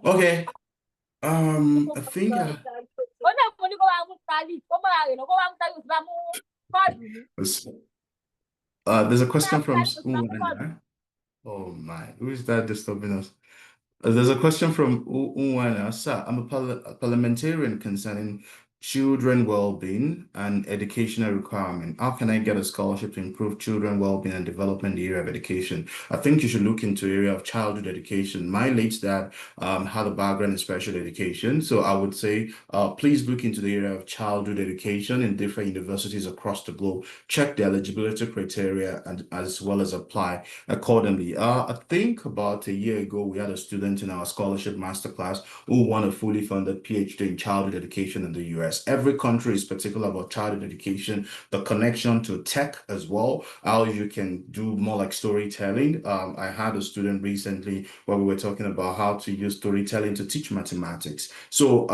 Okay. I think there's a question from Unwana. Oh my, who is that disturbing us? There's a question from Unwana. Sir, I'm a parliamentarian concerning children well-being and educational requirement. How can I get a scholarship to improve children well-being and development in the area of education? I think you should look into the area of childhood education. My late dad had a background in special education, so I would say please look into the area of childhood education in different universities across the globe. Check the eligibility criteria and as well as apply accordingly. I think about a year ago we had a student in our scholarship masterclass who won a fully funded PhD in childhood education in the US. Every country is particular about childhood education, the connection to tech as well, how you can do more like storytelling. I had a student recently where we were talking about how to use storytelling to teach mathematics. So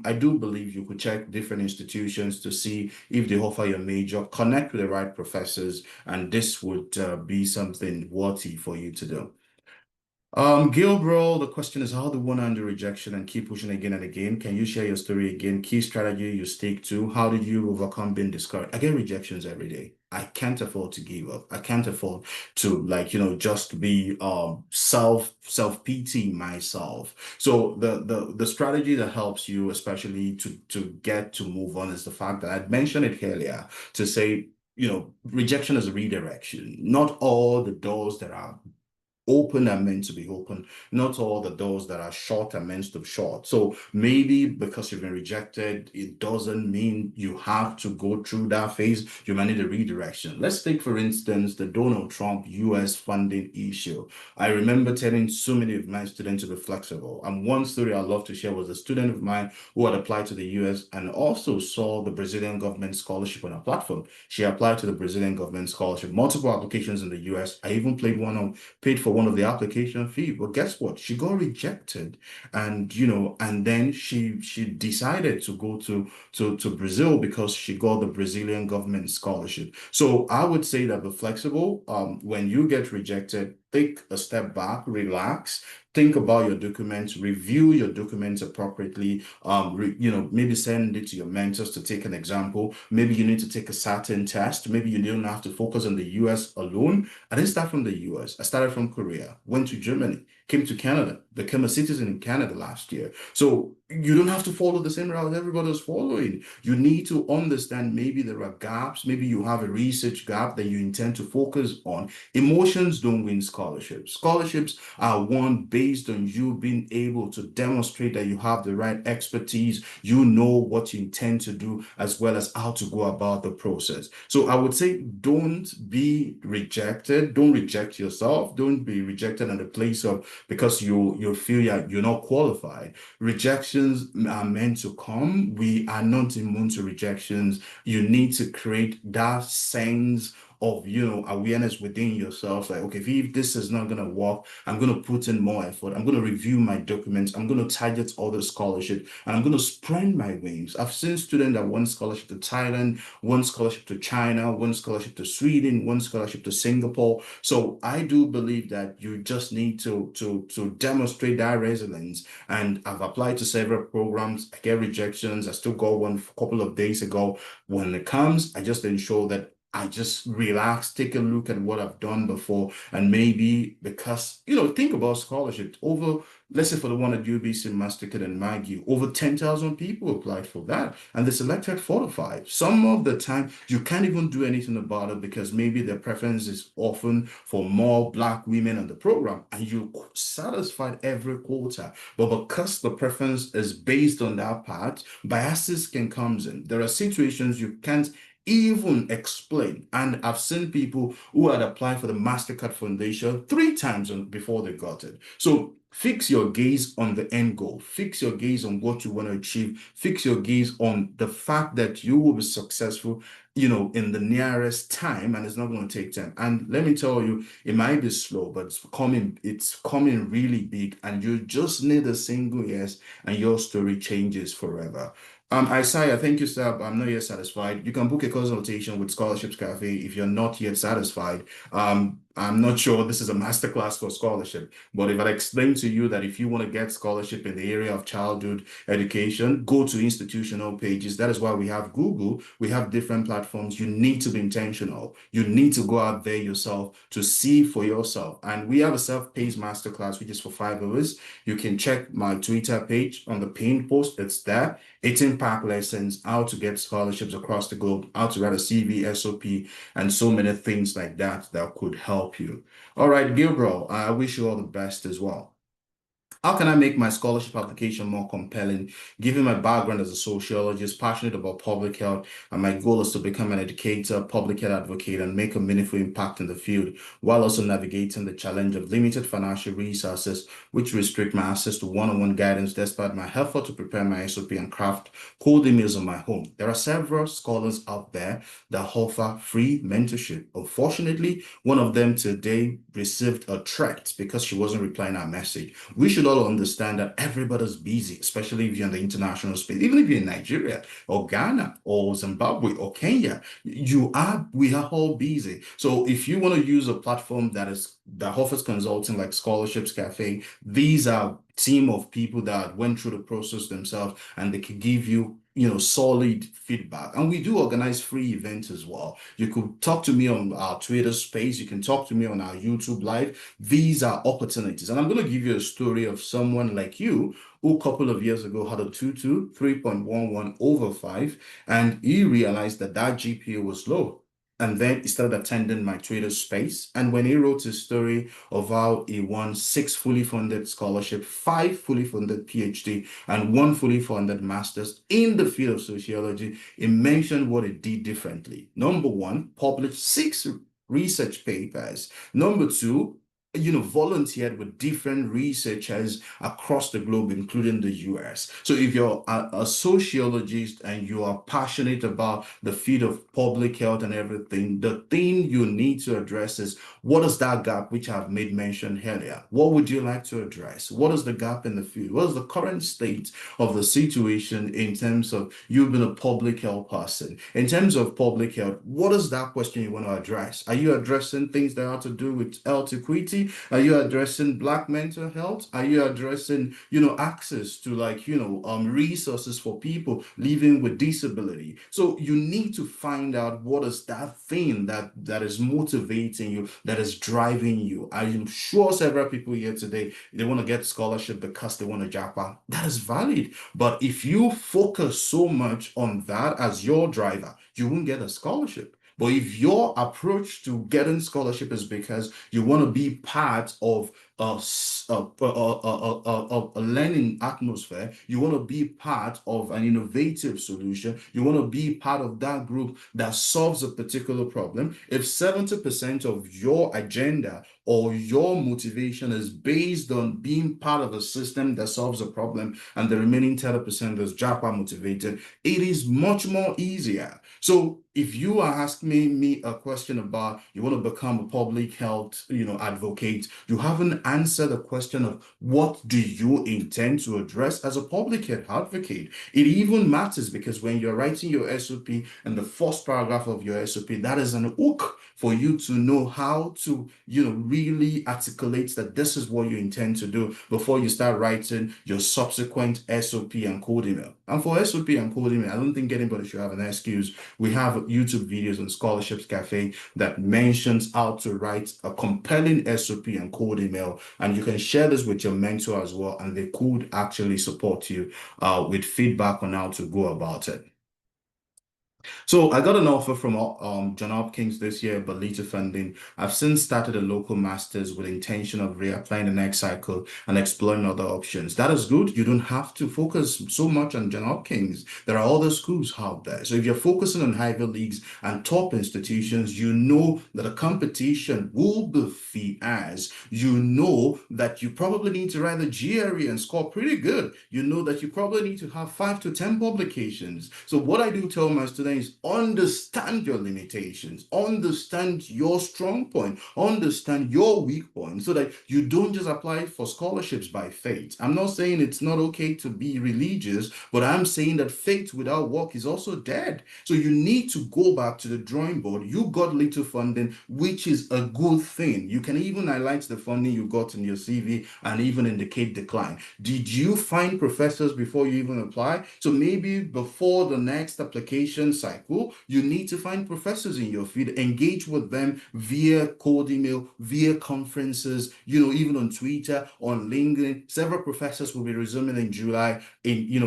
I do believe you could check different institutions to see if they offer your major, connect with the right professors, and this would be something worthy for you to do. Gilbro, the question is, how do one handle rejection and keep pushing again and again? Can you share your story again? Key strategy you stick to? How did you overcome being discouraged? I get rejections every day. I can't afford to give up. I can't afford to, just be self-pitying myself. So the strategy that helps you, especially to get to move on, is the fact that I'd mentioned it earlier, to say, rejection is a redirection. Not all the doors that are open are meant to be open. Not all the doors that are shut are meant to be shut. So maybe because you've been rejected, it doesn't mean you have to go through that phase. You might need a redirection. Let's take, for instance, the Donald Trump US funding issue. I remember telling so many of my students to be flexible. And one story I love to share was a student of mine who had applied to the US and also saw the Brazilian government scholarship on our platform. She applied to the Brazilian government scholarship, multiple applications in the US. I even paid for one of the application fee. But guess what? She got rejected, and and then she decided to go to Brazil because she got the Brazilian government scholarship. So I would say that be flexible. When you get rejected, take a step back, relax, think about your documents, review your documents appropriately. Maybe send it to your mentors to take an example. Maybe you need to take a certain test. Maybe you don't have to focus on the US alone. I didn't start from the US. I started from Korea, went to Germany, came to Canada, became a citizen in Canada last year. So you don't have to follow the same route everybody's following. You need to understand maybe there are gaps. Maybe you have a research gap that you intend to focus on. Emotions don't win scholarships. Scholarships are won based on you being able to demonstrate that you have the right expertise, you know what you intend to do, as well as how to go about the process. So I would say don't be rejected. Don't reject yourself. Don't be rejected in the place of because you feel you're not qualified. Rejections are meant to come. We are not immune to rejections. You need to create that sense of awareness within yourself, like, okay, if this is not going to work, I'm going to put in more effort, I'm going to review my documents, I'm going to target other scholarship, and I'm going to spread my wings. I've seen students that won scholarship to Thailand, one scholarship to China, one scholarship to Sweden, one scholarship to Singapore. So I do believe that you just need to demonstrate that resilience. And I've applied to several programs. I get rejections. I still got one a couple of days ago. When it comes, I just ensure that I just relax, take a look at what I've done before, and maybe because, think about scholarship. Over, let's say for the one at UBC, Mastercard and McGill, over 10,000 people applied for that, and they selected 4 to 5. Some of the time, you can't even do anything about it because maybe their preference is often for more Black women in the program, and you satisfied every quota. But because the preference is based on that part, biases can come in. There are situations you can't even explain. And I've seen people who had applied for the Mastercard Foundation 3 times before they got it. So fix your gaze on the end goal. Fix your gaze on what you want to achieve. Fix your gaze on the fact that you will be successful, in the nearest time, and it's not going to take time. And let me tell you, it might be slow, but it's coming really big, and you just need a single yes, and your story changes forever. Isaiah, thank you, sir. I'm not yet satisfied. You can book a consultation with Scholarships Cafe if you're not yet satisfied. I'm not sure this is a masterclass for scholarship, but if I explain to you that if you want to get scholarship in the area of childhood education, go to institutional pages. That is why we have Google. We have different platforms. You need to be intentional. You need to go out there yourself to see for yourself. And we have a self-paced masterclass, which is for 5 hours. You can check my Twitter page on the pinned post. It's there. It's impact lessons, how to get scholarships across the globe, how to write a CV, SOP, and so many things like that could help you. All right, Gabriel, I wish you all the best as well. How can I make my scholarship application more compelling? Given my background as a sociologist, passionate about public health, and my goal is to become an educator, public health advocate, and make a meaningful impact in the field, while also navigating the challenge of limited financial resources, which restrict my access to one-on-one guidance despite my effort to prepare my SOP and craft cold emails on my own. There are several scholars out there that offer free mentorship. Unfortunately, one of them today received a threat because she wasn't replying our message. We should all understand that everybody's busy, especially if you're in the international space. Even if you're in Nigeria or Ghana or Zimbabwe or Kenya, we are all busy. So if you want to use a platform that offers consulting like Scholarships Cafe, these are team of people that went through the process themselves, and they can give you solid feedback. And we do organize free events as well. You could talk to me on our Twitter space. You can talk to me on our YouTube live. These are opportunities. And I'm going to give you a story of someone like you who a couple of years ago had a 3.11 over 5, and he realized that GPA was low. And then he started attending my Twitter space. And when he wrote his story of how he won 6 fully funded scholarships, 5 fully funded PhD, and 1 fully funded master's in the field of sociology, he mentioned what he did differently. Number 1, published 6 research papers. Number 2, volunteered with different researchers across the globe, including the US. So if you're a sociologist and you are passionate about the field of public health and everything, the thing you need to address is, what is that gap which I've made mention earlier? What would you like to address? What is the gap in the field? What is the current state of the situation in terms of you being a public health person? In terms of public health, what is that question you want to address? Are you addressing things that have to do with health equity? Are you addressing Black mental health? Are you addressing, access to resources for people living with disability? So you need to find out what is that thing that is motivating you, that is driving you. I'm sure several people here today, they want to get scholarship because they want to japa. That is valid. But if you focus so much on that as your driver, you won't get a scholarship. But if your approach to getting scholarship is because you want to be part of a learning atmosphere, you want to be part of an innovative solution, you want to be part of that group that solves a particular problem, if 70% of your agenda or your motivation is based on being part of a system that solves a problem, and the remaining 30% is JAPA motivated, it is much more easier. So if you are asking me a question about you want to become a public health, advocate, you haven't answered the question of what do you intend to address as a public health advocate. It even matters because when you're writing your SOP and the first paragraph of your SOP, that is an hook for you to know how to, really articulate that this is what you intend to do before you start writing your subsequent SOP and code email. And for SOP and code email, I don't think anybody should have an excuse. We have YouTube videos on Scholarships Cafe that mentions how to write a compelling SOP and code email, and you can share this with your mentor as well, and they could actually support you with feedback on how to go about it. So I got an offer from John Hopkins this year, but little funding. I've since started a local master's with intention of reapplying the next cycle and exploring other options. That is good. You don't have to focus so much on John Hopkins. There are other schools out there. So if you're focusing on Ivy Leagues and top institutions, you know that the competition will be fierce. You know that you probably need to write the GRE and score pretty good. You know that you probably need to have 5 to 10 publications. So what I do tell my students is understand your limitations, understand your strong point, understand your weak point, so that you don't just apply for scholarships by faith. I'm not saying it's not okay to be religious, but I'm saying that faith without work is also dead. So you need to go back to the drawing board. You got little funding, which is a good thing. You can even highlight the funding you got in your CV and even indicate decline. Did you find professors before you even apply? So maybe before the next application cycle, you need to find professors in your field, engage with them via cold email, via conferences, even on Twitter, on LinkedIn. Several professors will be resuming in July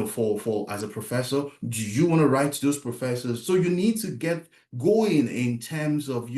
for as a professor. Do you want to write to those professors? So you need to get going in terms of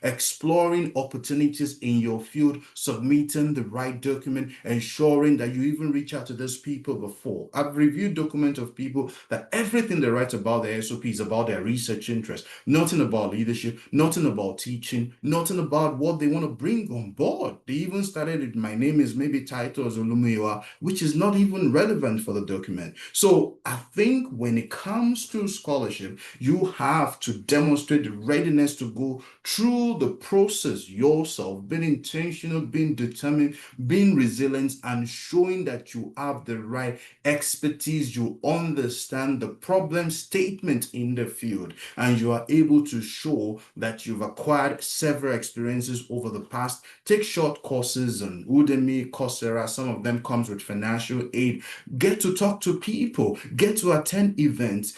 exploring opportunities in your field, submitting the right document, ensuring that you even reach out to those people before. I've reviewed documents of people that everything they write about their SOP is about their research interest, nothing about leadership, nothing about teaching, nothing about what they want to bring on board. They even started with my name is maybe title as Olumuyiwa, which is not even relevant for the document. So I think when it comes to scholarship, you have to demonstrate the readiness to go through the process yourself, being intentional, being determined, being resilient, and showing that you have the right expertise, you understand the problem statement in the field, and you are able to show that you've acquired several experiences over the past. Take short courses on Udemy, Coursera, some of them comes with financial aid. Get to talk to people, get to attend events,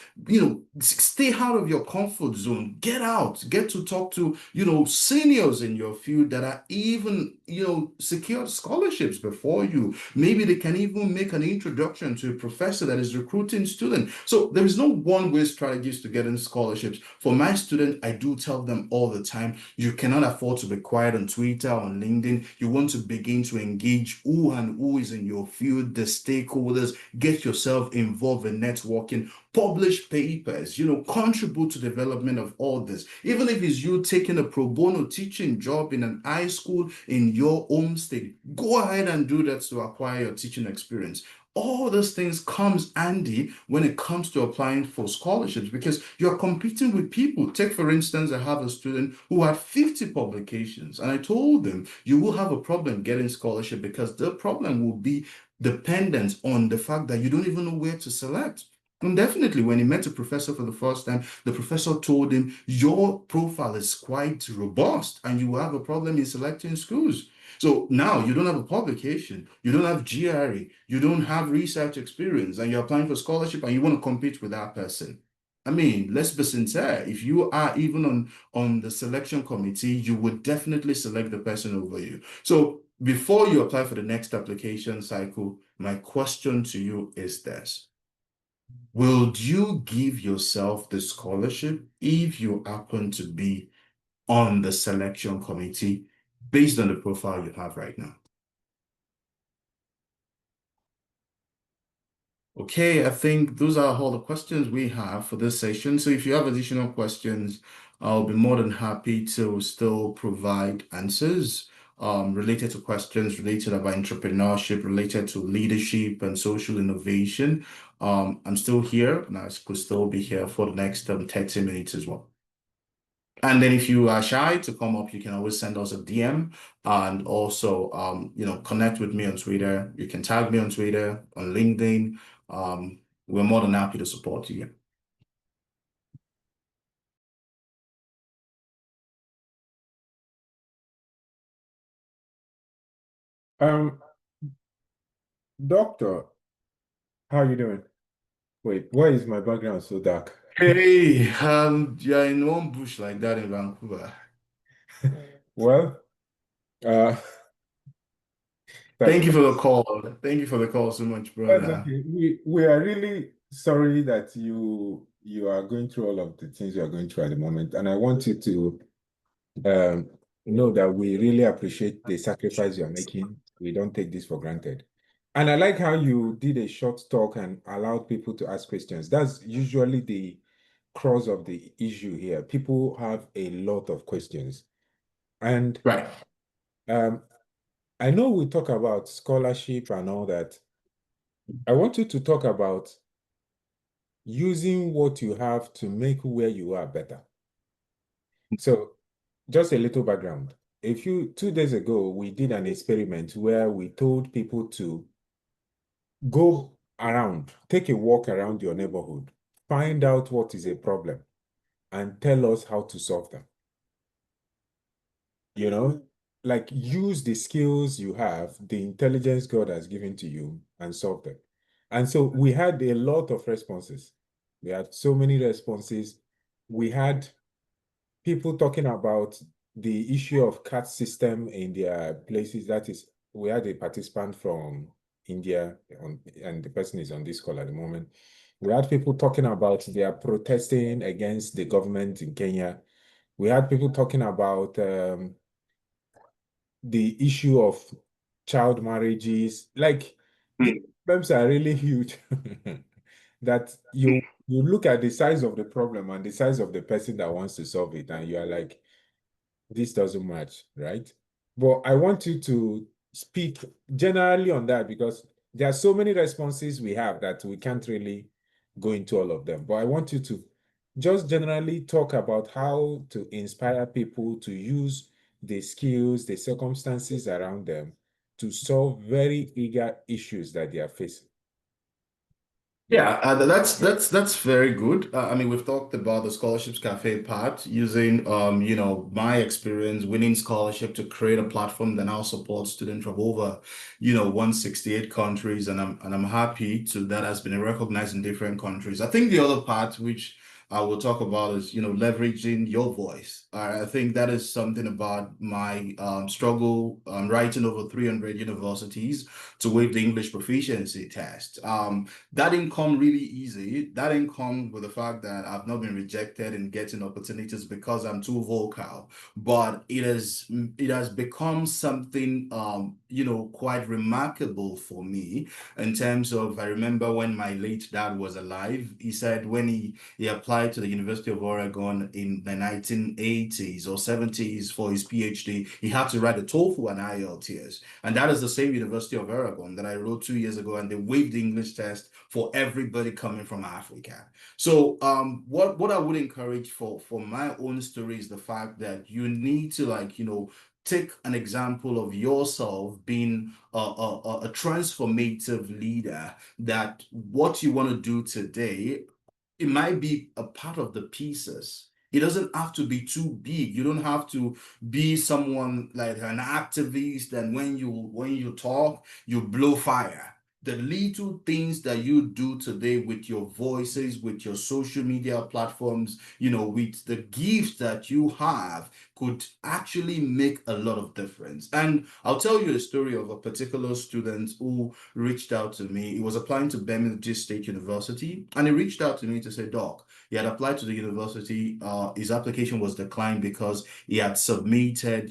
stay out of your comfort zone, get out, get to talk to, seniors in your field that are even, secured scholarships before you. Maybe they can even make an introduction to a professor that is recruiting students. So there is no one-way strategies to getting scholarships. For my students, I do tell them all the time, you cannot afford to be quiet on Twitter, on LinkedIn. You want to begin to engage who is in your field, the stakeholders, get yourself involved in networking, publish papers, contribute to development of all this. Even if it's you taking a pro bono teaching job in an high school in your home state, go ahead and do that to acquire your teaching experience. All those things comes handy when it comes to applying for scholarships because you're competing with people. Take, for instance, I have a student who had 50 publications, and I told them, you will have a problem getting scholarship because the problem will be dependent on the fact that you don't even know where to select. And definitely, when he met a professor for the first time, the professor told him, your profile is quite robust and you will have a problem in selecting schools. So now you don't have a publication, you don't have GRE, you don't have research experience, and you're applying for scholarship and you want to compete with that person. I mean, let's be sincere. If you are even on the selection committee, you would definitely select the person over you. So before you apply for the next application cycle, my question to you is this. Will you give yourself the scholarship if you happen to be on the selection committee based on the profile you have right now? Okay, I think those are all the questions we have for this session. So if you have additional questions, I'll be more than happy to still provide answers related to questions related about entrepreneurship, related to leadership and social innovation. I'm still here and I could still be here for the next 30 minutes as well. And then if you are shy to come up, you can always send us a DM and also, connect with me on Twitter. You can tag me on Twitter, on LinkedIn. We're more than happy to support you.
Doctor, how you doing? Wait, why is my background so dark?
Hey, you're in one bush like that in Vancouver.
Well,
Thank you for the call. Thank you for the call so much,
that's
brother.
okay. We are really sorry that you are going through all of the things you are going through at the moment, and I want you to know that we really appreciate the sacrifice you're making. We don't take this for granted. And I like how you did a short talk and allowed people to ask questions. That's usually the crux of the issue here. People have a lot of questions. And
Right.
I know we talk about scholarship and all that. I want you to talk about using what you have to make where you are better. So just a little background. 2 days ago, we did an experiment where we told people to go around, take a walk around your neighborhood, find out what is a problem, and tell us how to solve them. Like use the skills you have, the intelligence God has given to you, and solve them. And so we had a lot of responses. We had so many responses. We had people talking about the issue of caste system in their places. That is, we had a participant from India, and the person is on this call at the moment. We had people talking about their protesting against the government in Kenya. We had people talking about the issue of child marriages. Like the problems are really huge. That you look at the size of the problem and the size of the person that wants to solve it, and you are like, this doesn't match, right? But I want you to speak generally on that because there are so many responses we have that we can't really go into all of them. But I want you to just generally talk about how to inspire people to use the skills, the circumstances around them to solve very eager issues that they are facing.
Yeah, that's very good. I mean, we've talked about the scholarships cafe part using my experience winning scholarship to create a platform that now supports students from over 168 countries, and I'm happy that has been recognized in different countries. I think the other part which I will talk about is leveraging your voice. I think that is something about my struggle writing over 300 universities to waive the English proficiency test. That didn't come really easy. That didn't come with the fact that I've not been rejected in getting opportunities because I'm too vocal. But it has become something quite remarkable for me in terms of, I remember when my late dad was alive, he said when he applied applied to the University of Oregon in the 1980s or 70s for his PhD, he had to write a TOEFL and IELTS. And that is the same University of Oregon that I wrote 2 years ago, and they waived the English test for everybody coming from Africa. So what I would encourage for my own story is the fact that you need to, like, take an example of yourself being a transformative leader, that what you want to do today, it might be a part of the pieces. It doesn't have to be too big. You don't have to be someone like an activist, and when you talk, you blow fire. The little things that you do today with your voices, with your social media platforms, with the gifts that you have, could actually make a lot of difference. And I'll tell you a story of a particular student who reached out to me. He was applying to Birmingham State University, and he reached out to me to say, Doc, he had applied to the university. His application was declined because he had submitted,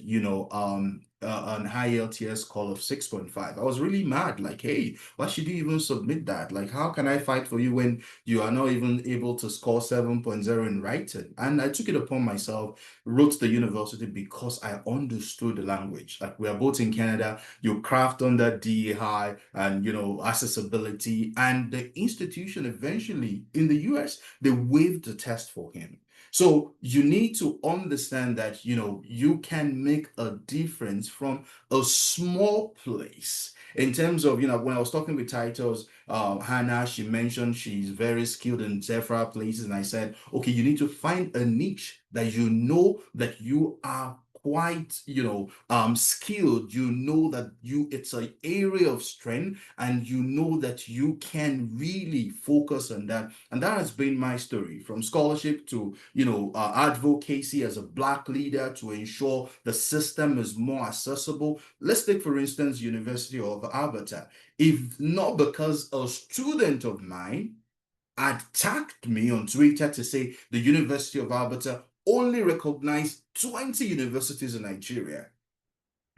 an IELTS score of 6.5. I was really mad. Like, hey, why should you even submit that? Like, how can I fight for you when you are not even able to score 7.0 in writing? And I took it upon myself, wrote the university because I understood the language. Like, we are both in Canada, you craft under DEI and, accessibility. And the institution eventually in the US, they waived the test for him. So you need to understand that, you can make a difference from a small place. In terms of, when I was talking with titles, Hannah, she mentioned she's very skilled in several places. And I said, okay, you need to find a niche that that you are quite, skilled, that it's an area of strength, and that you can really focus on that. And that has been my story, from scholarship to, advocacy as a Black leader to ensure the system is more accessible. Let's take, for instance, University of Alberta. If not because a student of mine attacked me on Twitter to say the University of Alberta only recognized 20 universities in Nigeria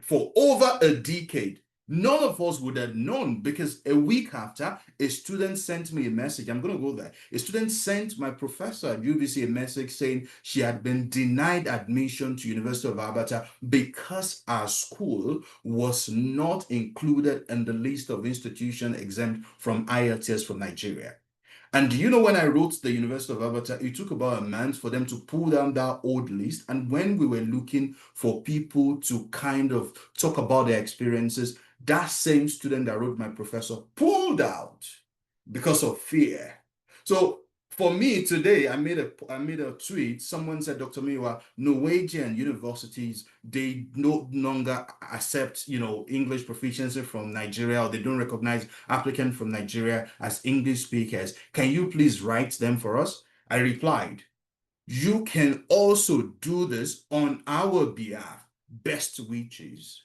for over a decade, none of us would have known, because a week after, a student sent me a message. I'm going to go there. A student sent my professor at UBC a message saying she had been denied admission to University of Alberta because our school was not included in the list of institutions exempt from IELTS from Nigeria. And when I wrote the University of Alberta, it took about a month for them to pull down that old list. And when we were looking for people to kind of talk about their experiences, that same student that wrote my professor pulled out because of fear. So for me today, I made a tweet. Someone said, Dr. Miwa, Norwegian universities, they no longer accept, English proficiency from Nigeria, or they don't recognize applicants from Nigeria as English speakers. Can you please write them for us? I replied, you can also do this on our behalf. Best wishes.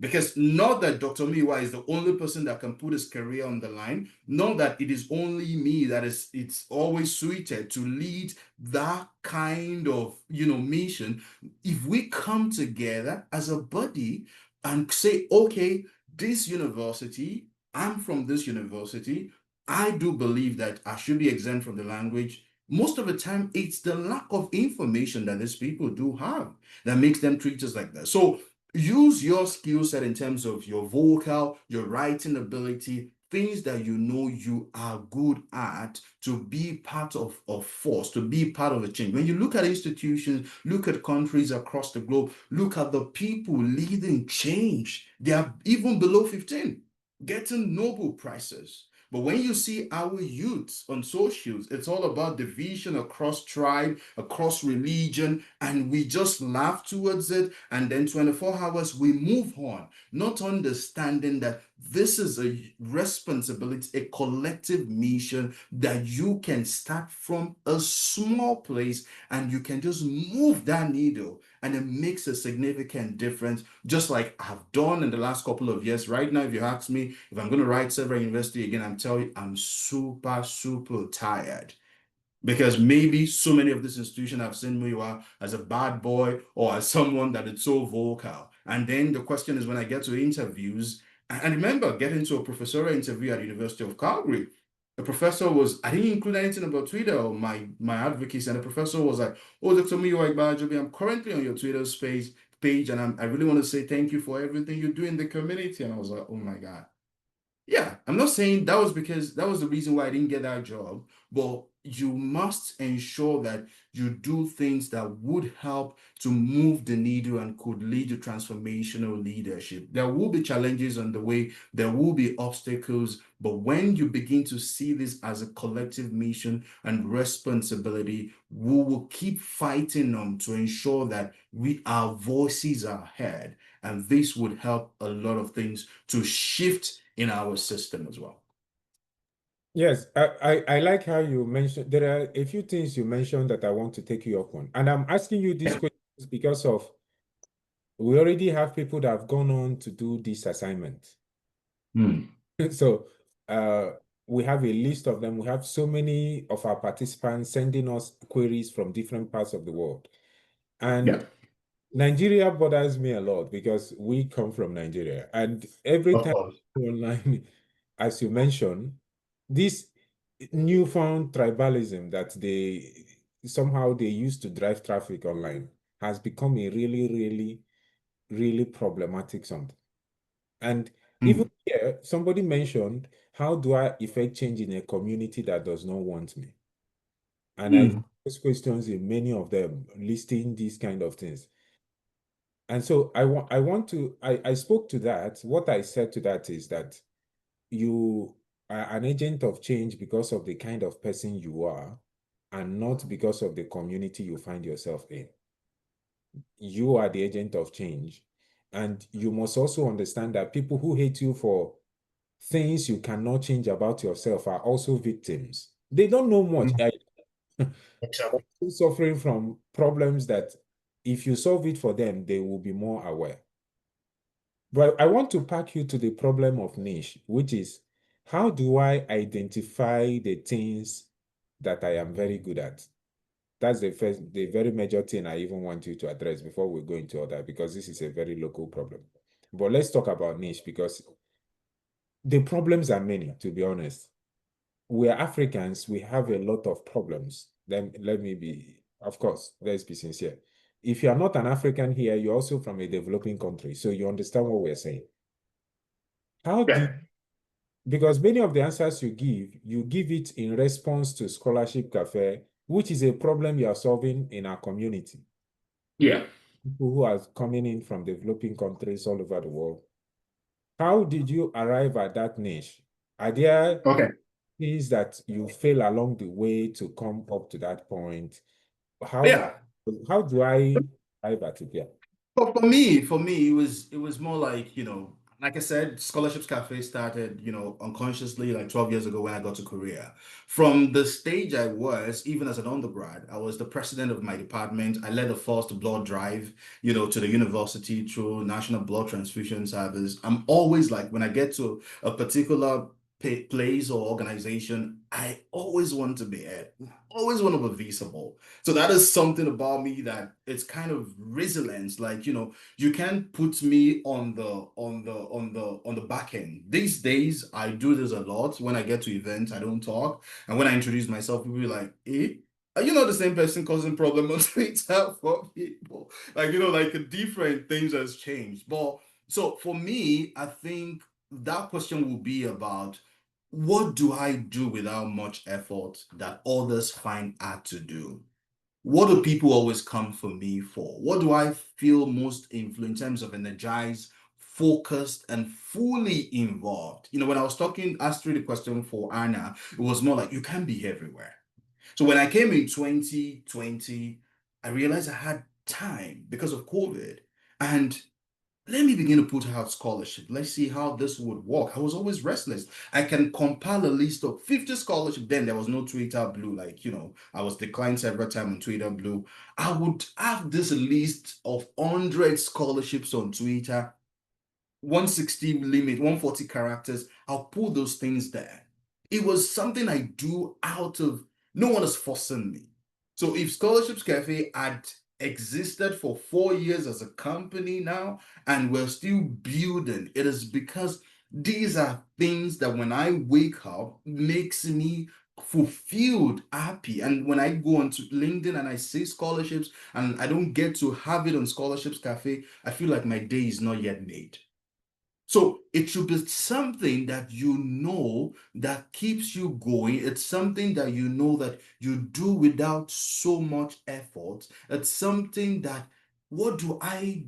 Because not that Dr. Miwa is the only person that can put his career on the line, not that it is only me that it's always suited to lead that kind of, mission. If we come together as a body and say, okay, this university, I'm from this university, I do believe that I should be exempt from the language. Most of the time, it's the lack of information that these people do have that makes them treat us like that. So use your skill set in terms of your vocal, your writing ability, things that you are good at, to be part of force, to be part of a change. When you look at institutions, look at countries across the globe, look at the people leading change. They are even below 15, getting Nobel Prizes. But when you see our youth on socials, it's all about division across tribe, across religion, and we just laugh towards it. And then 24 hours, we move on, not understanding that this is a responsibility, a collective mission, that you can start from a small place and you can just move that needle, and it makes a significant difference, just like I've done in the last couple of years. Right now, if you ask me if I'm going to write several university again, I'm telling you, I'm super, super tired. Because maybe so many of these institutions have seen me as a bad boy or as someone that is so vocal. And then the question is, when I get to interviews, and remember getting to a professorial interview at the University of Calgary, the professor I didn't include anything about Twitter or my advocacy, and the professor was like, "Oh, Dr. Olumuyiwa Igbalajobi, I'm currently on your Twitter page, and I really want to say thank you for everything you do in the community." And I was like, "Oh my God." Yeah, I'm not saying that was because that was the reason why I didn't get that job, but you must ensure that you do things that would help to move the needle and could lead to transformational leadership. There will be challenges on the way, there will be obstacles, but when you begin to see this as a collective mission and responsibility, we will keep fighting on to ensure that our voices are heard, and this would help a lot of things to shift in our system as well.
Yes, I like how you mentioned, there are a few things you mentioned that I want to take you up on. And I'm asking you these questions because we already have people that have gone on to do this assignment. So we have a list of them. We have so many of our participants sending us queries from different parts of the world. And Nigeria bothers me a lot because we come from Nigeria. And every time online, as you mentioned, this newfound tribalism that they used to drive traffic online has become a really, really, really problematic something. And even here, somebody mentioned, how do I effect change in a community that does not want me? And I pose questions in many of them, listing these kind of things. And so I spoke to that. What I said to that is that you are an agent of change because of the kind of person you are, and not because of the community you find yourself in. You are the agent of change. And you must also understand that people who hate you for things you cannot change about yourself are also victims. They don't know much.
Exactly.
Suffering from problems that if you solve it for them, they will be more aware. But I want to pack you to the problem of niche, which is, how do I identify the things that I am very good at? That's the very major thing I even want you to address before we go into other, because this is a very local problem. But let's talk about niche, because the problems are many, to be honest. We are Africans, we have a lot of problems. Then let me be, of course, let's be sincere. If you are not an African here, you're also from a developing country, so you understand what we're saying. Because many of the answers you give it in response to Scholarship Cafe, which is a problem you are solving in our community.
Yeah.
People who are coming in from developing countries all over the world. How did you arrive at that niche? Are there things that you fail along the way to come up to that point? How do I arrive at it? Yeah.
But for me, it was more like, like I said, Scholarships Cafe started, unconsciously like 12 years ago when I got to Korea. From the stage I was, even as an undergrad, I was the president of my department. I led the first blood drive, to the university through National Blood Transfusion Service. I'm always like, when I get to a particular place or organization, I always want to be at, always want to be visible. So that is something about me that it's kind of resilience. Like, you can't put me on the back end. These days, I do this a lot. When I get to events, I don't talk. And when I introduce myself, people be like, are you not the same person causing problem on Twitter for people? Like different things has changed. But so for me, I think that question will be about, what do I do without much effort that others find hard to do? What do people always come for me for? What do I feel most influenced in terms of energized, focused, and fully involved? When I was asked the question for Anna, it was more like, you can't be everywhere. So when I came in 2020, I realized I had time because of COVID. And let me begin to put out scholarship. Let's see how this would work. I was always restless. I can compile a list of 50 scholarships. Then there was no Twitter Blue. I was declined several times on Twitter Blue. I would have this list of 100 scholarships on Twitter, 160 limit, 140 characters. I'll pull those things there. It was something I do out of, no one is forcing me. So if Scholarships Cafe had existed for 4 years as a company now, and we're still building, it is because These are things that when I wake up makes me fulfilled, happy. And when I go onto LinkedIn and I see scholarships and I don't get to have it on Scholarships Cafe, I feel like my day is not yet made. So it should be something that you know that keeps you going. It's something that you know that you do without so much effort. It's something that, what do I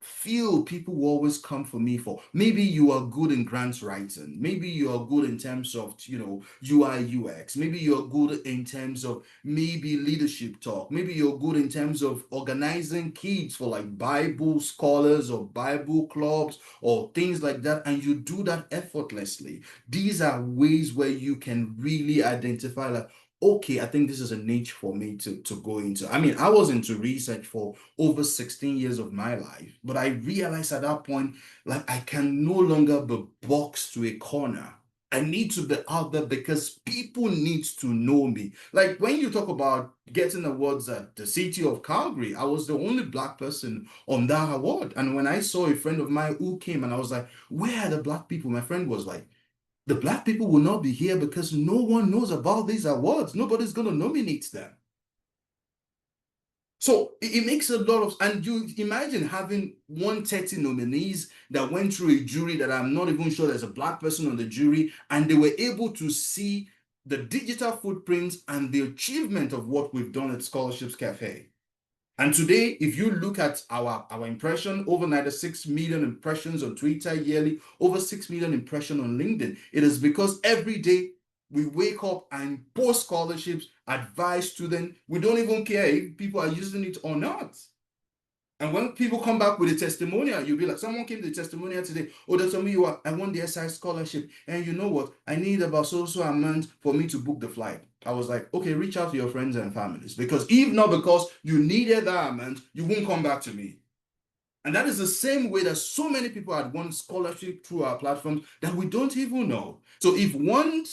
feel people will always come for me for? Maybe you are good in grants writing. Maybe you are good in terms of, UI, UX. Maybe you're good in terms of maybe leadership talk. Maybe you're good in terms of organizing kids for like Bible scholars or Bible clubs or things like that. And you do that effortlessly. These are ways where you can really identify like, okay, I think this is a niche for me to go into. I mean, I was into research for over 16 years of my life, but I realized at that point, like I can no longer be boxed to a corner. I need to be out there because people need to know me. Like when you talk about getting awards at the city of Calgary, I was the only Black person on that award. And when I saw a friend of mine who came and I was like, where are the Black people? My friend was like, the Black people will not be here because no one knows about these awards. Nobody's going to nominate them. So it makes a lot of, and you imagine having 130 nominees that went through a jury that I'm not even sure there's a Black person on the jury, and they were able to see the digital footprints and the achievement of what we've done at Scholarships Cafe. And today, if you look at our impression, over 96 million impressions on Twitter yearly, over 6 million impressions on LinkedIn, it is because every day we wake up and post scholarships, advise students. We don't even care if people are using it or not. And when people come back with a testimonial, you'll be like, someone came to the testimonial today. Oh, Dr. Olumuyiwa, I want the SI scholarship. And you know what? I need about so amount for me to book the flight. I was like, okay, reach out to your friends and families. Because if not because you needed that amount, you won't come back to me. And that is the same way that so many people had won scholarship through our platforms that we don't even know. So if one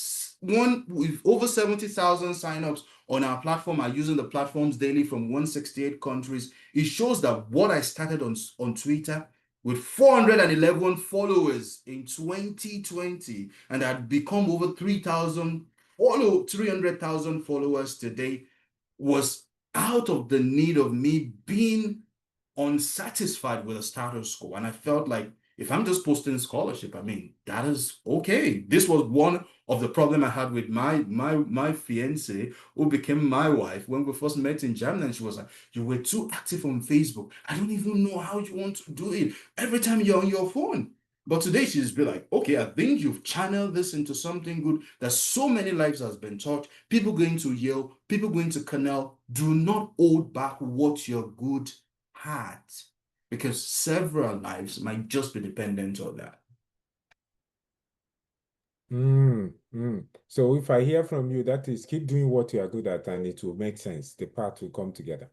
with over 70,000 signups on our platform are using the platforms daily from 168 countries, it shows that what I started on Twitter with 411 followers in 2020 and had become over 300,000 followers today was out of the need of me being unsatisfied with the status quo. And I felt like if I'm just posting scholarship, I mean, that is okay. This was one of the problem I had with my fiance who became my wife when we first met in Germany. And she was like, you were too active on Facebook. I don't even know how you want to do it. Every time you're on your phone. But today she's be like, okay, I think you've channeled this into something good. That so many lives has been touched. People going to Yale, people going to Cornell. Do not hold back what you're good at, because several lives might just be dependent on that.
So if I hear from you, that is keep doing what you are good at and it will make sense. The path will come together.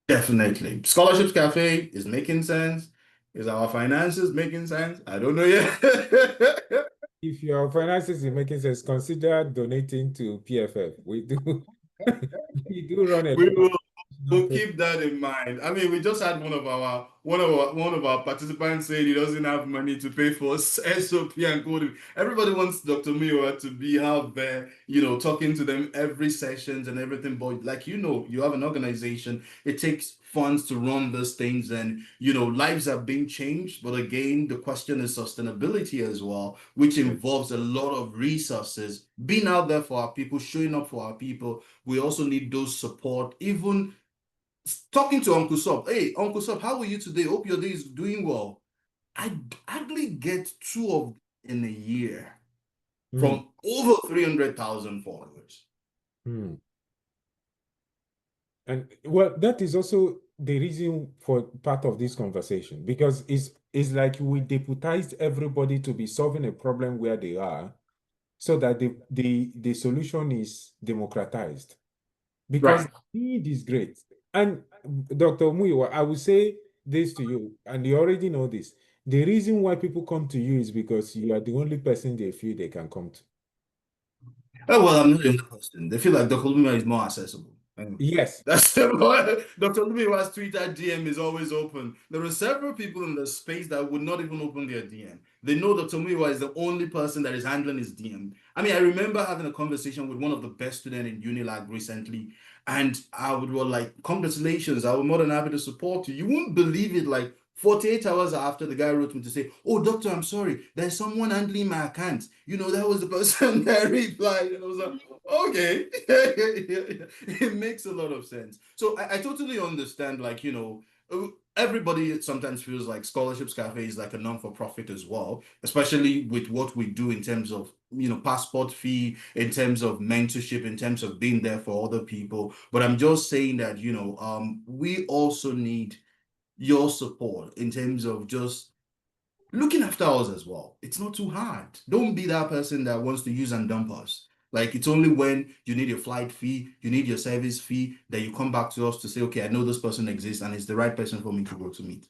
Definitely. Scholarships Cafe is making sense. Is our finances making sense? I don't know yet.
If your finances is making sense, consider donating to PFF. We do we do run a
We'll keep that in mind. I mean, we just had one of our participants say he doesn't have money to pay for SOP and coding. Everybody wants Dr. Olumuyiwa to be out there, talking to them every sessions and everything. But like you have an organization. It takes funds to run those things, and lives are being changed. But again, the question is sustainability as well, which involves a lot of resources. Being out there for our people, showing up for our people. We also need those support, even talking to Uncle Sop. Hey, Uncle Sop, how are you today? Hope your day is doing well. I hardly get 2 of them in a year from over 300,000 followers.
And well, that is also the reason for part of this conversation, because it's like we deputized everybody to be solving a problem where they are, so that the solution is democratized. Because need is great. And Dr. Olumuyiwa, I will say this to you, and you already know this. The reason why people come to you is because you are the only person they feel they can come to.
Oh, well, I'm not the only person. They feel like Dr. Olumuyiwa is more accessible.
Yes.
That's the Dr. Olumuyiwa's Twitter DM is always open. There are several people in the space that would not even open their DM. They know Dr. Olumuyiwa is the only person that is handling his DM. I mean, I remember having a conversation with one of the best students in Unilag recently, and I would be like, congratulations, I was more than happy to support you. You won't believe it, like 48 hours after, the guy wrote me to say, oh, doctor, I'm sorry, there's someone handling my account. You know, that was the person that replied. And I was like, okay. It makes a lot of sense. So I totally understand, like, you know, everybody sometimes feels like Scholarships Cafe is like a non-for-profit as well, especially with what we do in terms of, you know, passport fee, in terms of mentorship, in terms of being there for other people. But I'm just saying that, you know, we also need your support in terms of just looking after us as well. It's not too hard. Don't be that person that wants to use and dump us. Like, it's only when you need your flight fee, you need your service fee, that you come back to us to say, okay, I know this person exists and it's the right person for me to go to meet.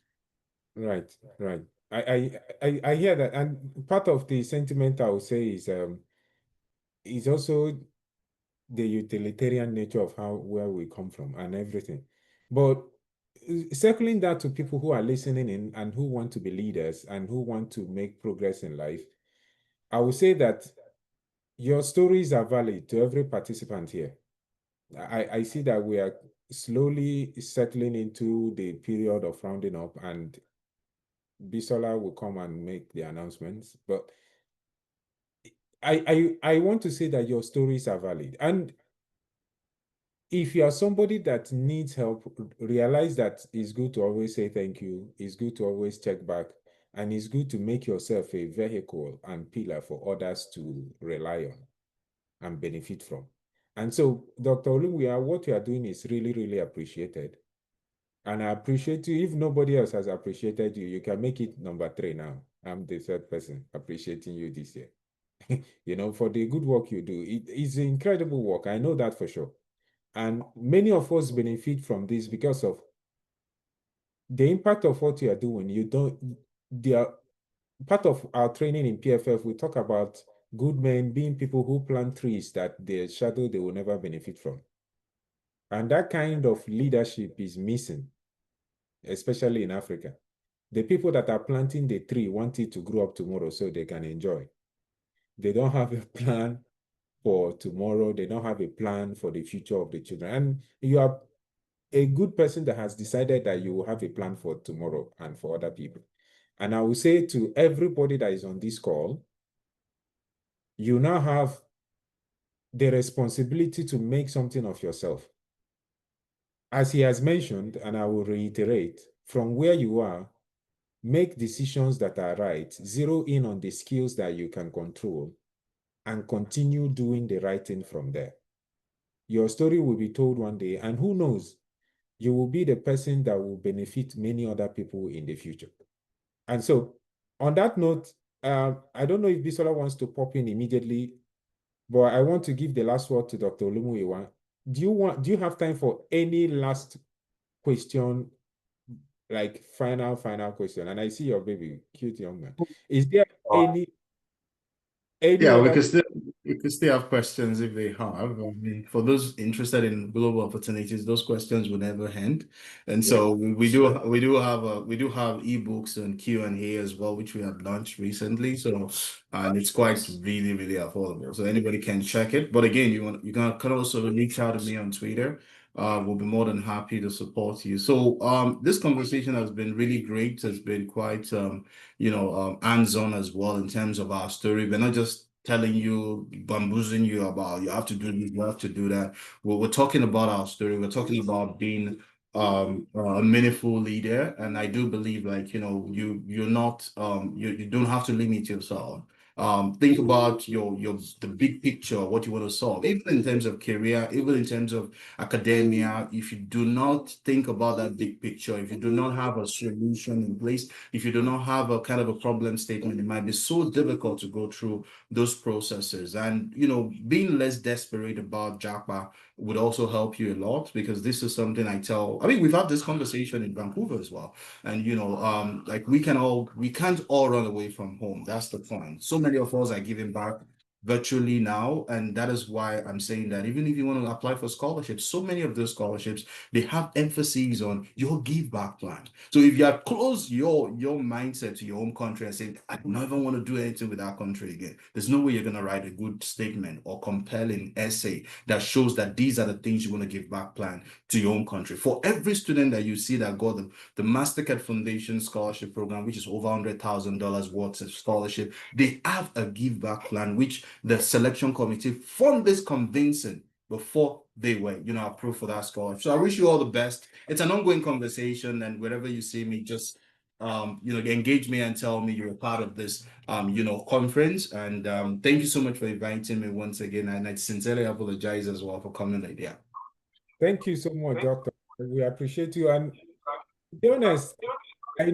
Right, right. I hear that, and part of the sentiment I would say is also the utilitarian nature of where we come from and everything. But circling that to people who are listening in and who want to be leaders and who want to make progress in life, I would say that your stories are valid to every participant here. I see that we are slowly settling into the period of rounding up, and Bisola will come and make the announcements. But I want to say that your stories are valid. And if you are somebody that needs help, realize that it's good to always say thank you. It's good to always check back. And it's good to make yourself a vehicle and pillar for others to rely on and benefit from. And so, Dr. Olumuyiwa, what you are doing is really, really appreciated. And I appreciate you. If nobody else has appreciated you, you can make it number 3 now. I'm the third person appreciating you this year. You know, for the good work you do. It's incredible work. I know that for sure. And many of us benefit from this because of the impact of what you are doing. Part of our training in PFF, we talk about good men being people who plant trees that their shadow they will never benefit from. And that kind of leadership is missing, especially in Africa. The people that are planting the tree want it to grow up tomorrow so they can enjoy. They don't have a plan for tomorrow. They don't have a plan for the future of the children. And you are a good person that has decided that you will have a plan for tomorrow and for other people. And I will say to everybody that is on this call, you now have the responsibility to make something of yourself. As he has mentioned, and I will reiterate, from where you are, make decisions that are right, zero in on the skills that you can control, and continue doing the right thing from there. Your story will be told one day, and who knows, you will be the person that will benefit many other people in the future. And so, on that note, I don't know if Bisola wants to pop in immediately, but I want to give the last word to Dr. Olumuyiwa. Do you have time for any last question, like final question? And I see your baby, cute young man. Is there any
Yeah,
other?
we could still have questions if they have. I mean, for those interested in global opportunities, those questions will never end. And so we do have ebooks and Q&A as well, which we have launched recently. So and it's quite really, really affordable. So anybody can check it. But again, you can also reach out to me on Twitter. We'll be more than happy to support you. So this conversation has been really great. It's been quite hands-on as well in terms of our story. We're not just telling you, bamboozling you about you have to do this, you have to do that. We're talking about our story. We're talking about being a meaningful leader. And I do believe, like, you're not you don't have to limit yourself. Think about the big picture, what you want to solve, even in terms of career, even in terms of academia. If you do not think about that big picture, if you do not have a solution in place, if you do not have a kind of a problem statement, it might be so difficult to go through those processes. And being less desperate about JAPA would also help you a lot, because this is something I mean, we've had this conversation in Vancouver as well. And like we can't all run away from home. That's the point. So many of us are giving back virtually now. And that is why I'm saying that even if you want to apply for scholarships, so many of those scholarships, they have emphasis on your give back plan. So if you have closed your mindset to your home country and saying, I never want to do anything with our country again, there's no way you're going to write a good statement or compelling essay that shows that these are the things you want to give back plan to your own country. For every student that you see that got the Mastercard Foundation Scholarship Program, which is over $100,000 worth of scholarship, they have a give back plan, which the selection committee found this convincing before they were, approved for that scholarship. So I wish you all the best. It's an ongoing conversation, and wherever you see me, just engage me and tell me you're a part of this, conference. And thank you so much for inviting me once again. And I sincerely apologize as well for coming late. Yeah.
Thank you so much, Doctor. We appreciate you. And to be honest, I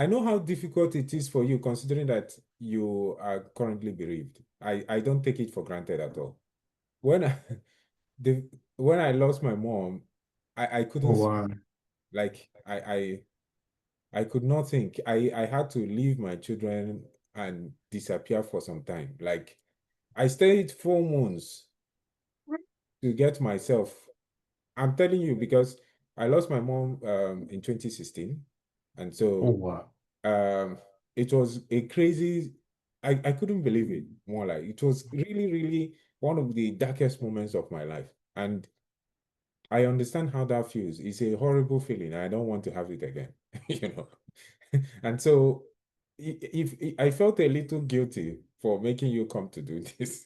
know how difficult it is for you, considering that you are currently bereaved. I don't take it for granted at all. When I lost my mom, I couldn't speak. Like I could not think. I had to leave my children and disappear for some time. Like I stayed 4 months to get myself. I'm telling you, because I lost my mom in 2016. And so it was a crazy, I couldn't believe it, more like it was really, really one of the darkest moments of my life. And I understand how that feels. It's a horrible feeling. I don't want to have it again, And so if I felt a little guilty for making you come to do this.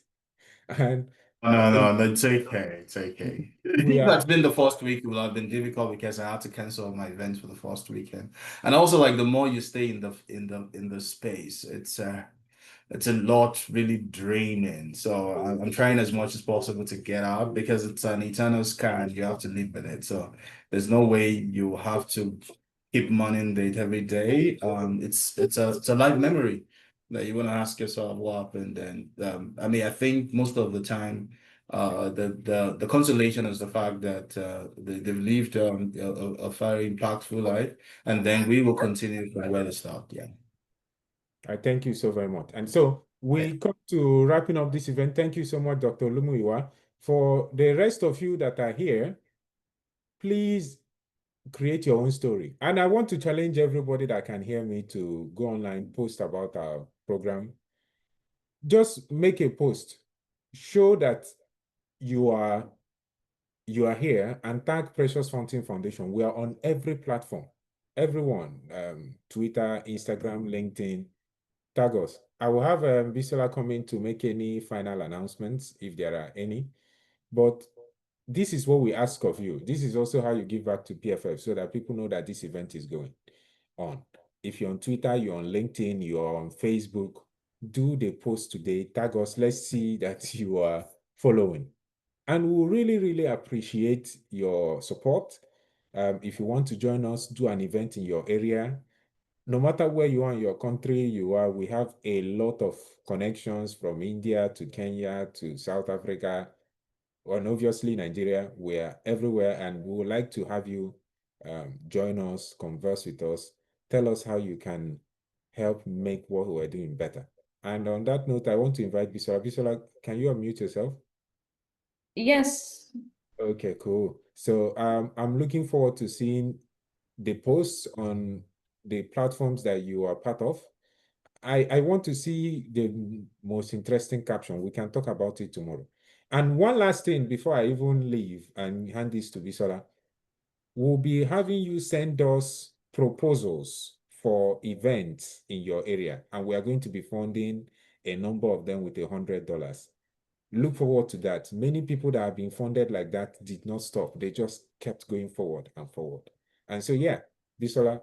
And
No, it's okay. It's okay.
we are
That's been the first week. It will have been difficult because I had to cancel my events for the first weekend. And also, like, the more you stay in the space, it's a lot really draining. So I'm trying as much as possible to get out, because it's an eternal scar and you have to live with it. So there's no way you have to keep mourning it every day. It's a life memory that you want to ask yourself what happened. And I mean, I think most of the time, the consolation is the fact that they've lived a very impactful life, and then we will continue from where they stopped. Yeah.
I thank you so very much. And so we come to wrapping up this event. Thank you so much, Dr. Olumuyiwa. For the rest of you that are here, please create your own story. And I want to challenge everybody that can hear me to go online, post about our program. Just make a post. Show that you are here, and tag Precious Fountain Foundation. We are on every platform. Everyone, Twitter, Instagram, LinkedIn. Tag us. I will have Bisola come in to make any final announcements if there are any. But this is what we ask of you. This is also how you give back to PFF, so that people know that this event is going on. If you're on Twitter, you're on LinkedIn, you're on Facebook, do the post today. Tag us. Let's see that you are following. And we'll really, really appreciate your support. If you want to join us, do an event in your area. No matter where you are in your country, we have a lot of connections from India to Kenya to South Africa, and obviously Nigeria. We're everywhere, and we would like to have you join us, converse with us, tell us how you can help make what we're doing better. And on that note, I want to invite Bisola. Bisola, can you unmute yourself?
Yes.
Okay, cool. So I'm looking forward to seeing the posts on the platforms that you are part of. I want to see the most interesting caption. We can talk about it tomorrow. And one last thing before I even leave and hand this to Bisola, we'll be having you send us proposals for events in your area, and we are going to be funding a number of them with $100. Look forward to that. Many people that have been funded like that did not stop. They just kept going forward and forward. And so, yeah, Bisola,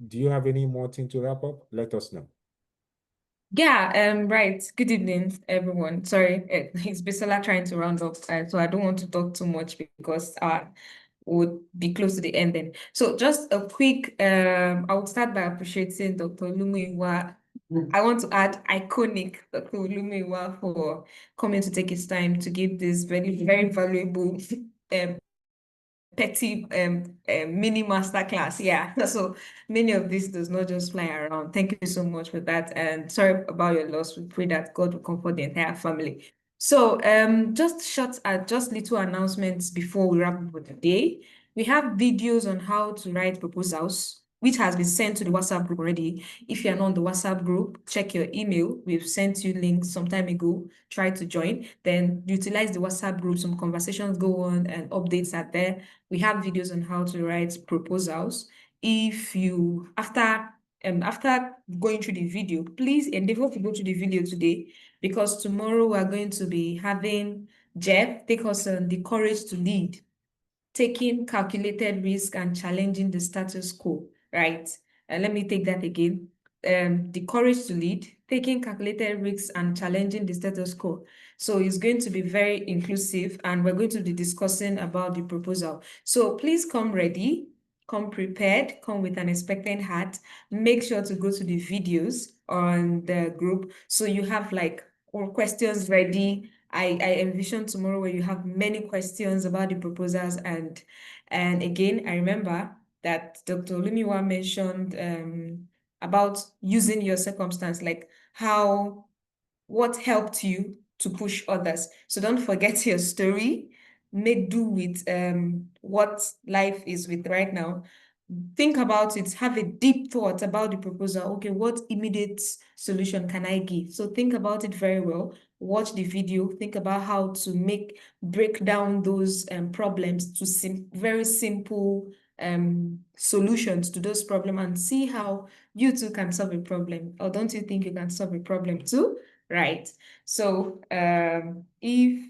do you have any more thing to wrap up? Let us know.
Yeah, right. Good evening, everyone. Sorry, it's Bisola trying to round up, so I don't want to talk too much because would be close to the ending. So just a quick, I would start by appreciating Dr. Olumuyiwa. I want to add iconic Dr. Olumuyiwa for coming to take his time to give this very, very valuable petty mini master class. Yeah. So many of this does not just fly around. Thank you so much for that. And sorry about your loss. We pray that God will comfort the entire family. So just little announcements before we wrap up for the day. We have videos on how to write proposals, which has been sent to the WhatsApp group already. If you're not on the WhatsApp group, check your email. We've sent you links some time ago. Try to join. Then utilize the WhatsApp group. Some conversations go on and updates are there. We have videos on how to write proposals. If you, after going through the video, please endeavor to go to the video today, because tomorrow we are going to be having Jeff take us on the courage to lead, taking calculated risk and challenging the status quo, right? And let me take that again. The courage to lead, taking calculated risks and challenging the status quo. So it's going to be very inclusive, and we're going to be discussing about the proposal. So please come ready, come prepared, come with an expectant heart. Make sure to go to the videos on the group so you have like all questions ready. I envision tomorrow where you have many questions about the proposals, and again, I remember that Dr. Olumuyiwa mentioned about using your circumstance, like what helped you to push others. So don't forget your story. Make do with what life is with right now. Think about it, have a deep thought about the proposal. Okay, what immediate solution can I give? So think about it very well. Watch the video, think about how to break down those problems to very simple solutions to those problems, and see how you too can solve a problem. Or don't you think you can solve a problem too? Right. So if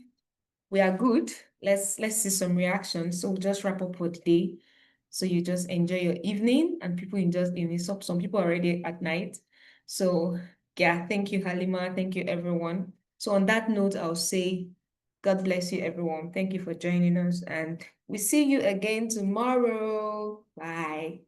we are good, let's see some reactions. So we'll just wrap up for the day. So you just enjoy your evening, and people enjoy evening. Some people are already at night. So yeah, thank you, Halima. Thank you, everyone. So on that note, I'll say God bless you, everyone. Thank you for joining us, and we see you again tomorrow. Bye.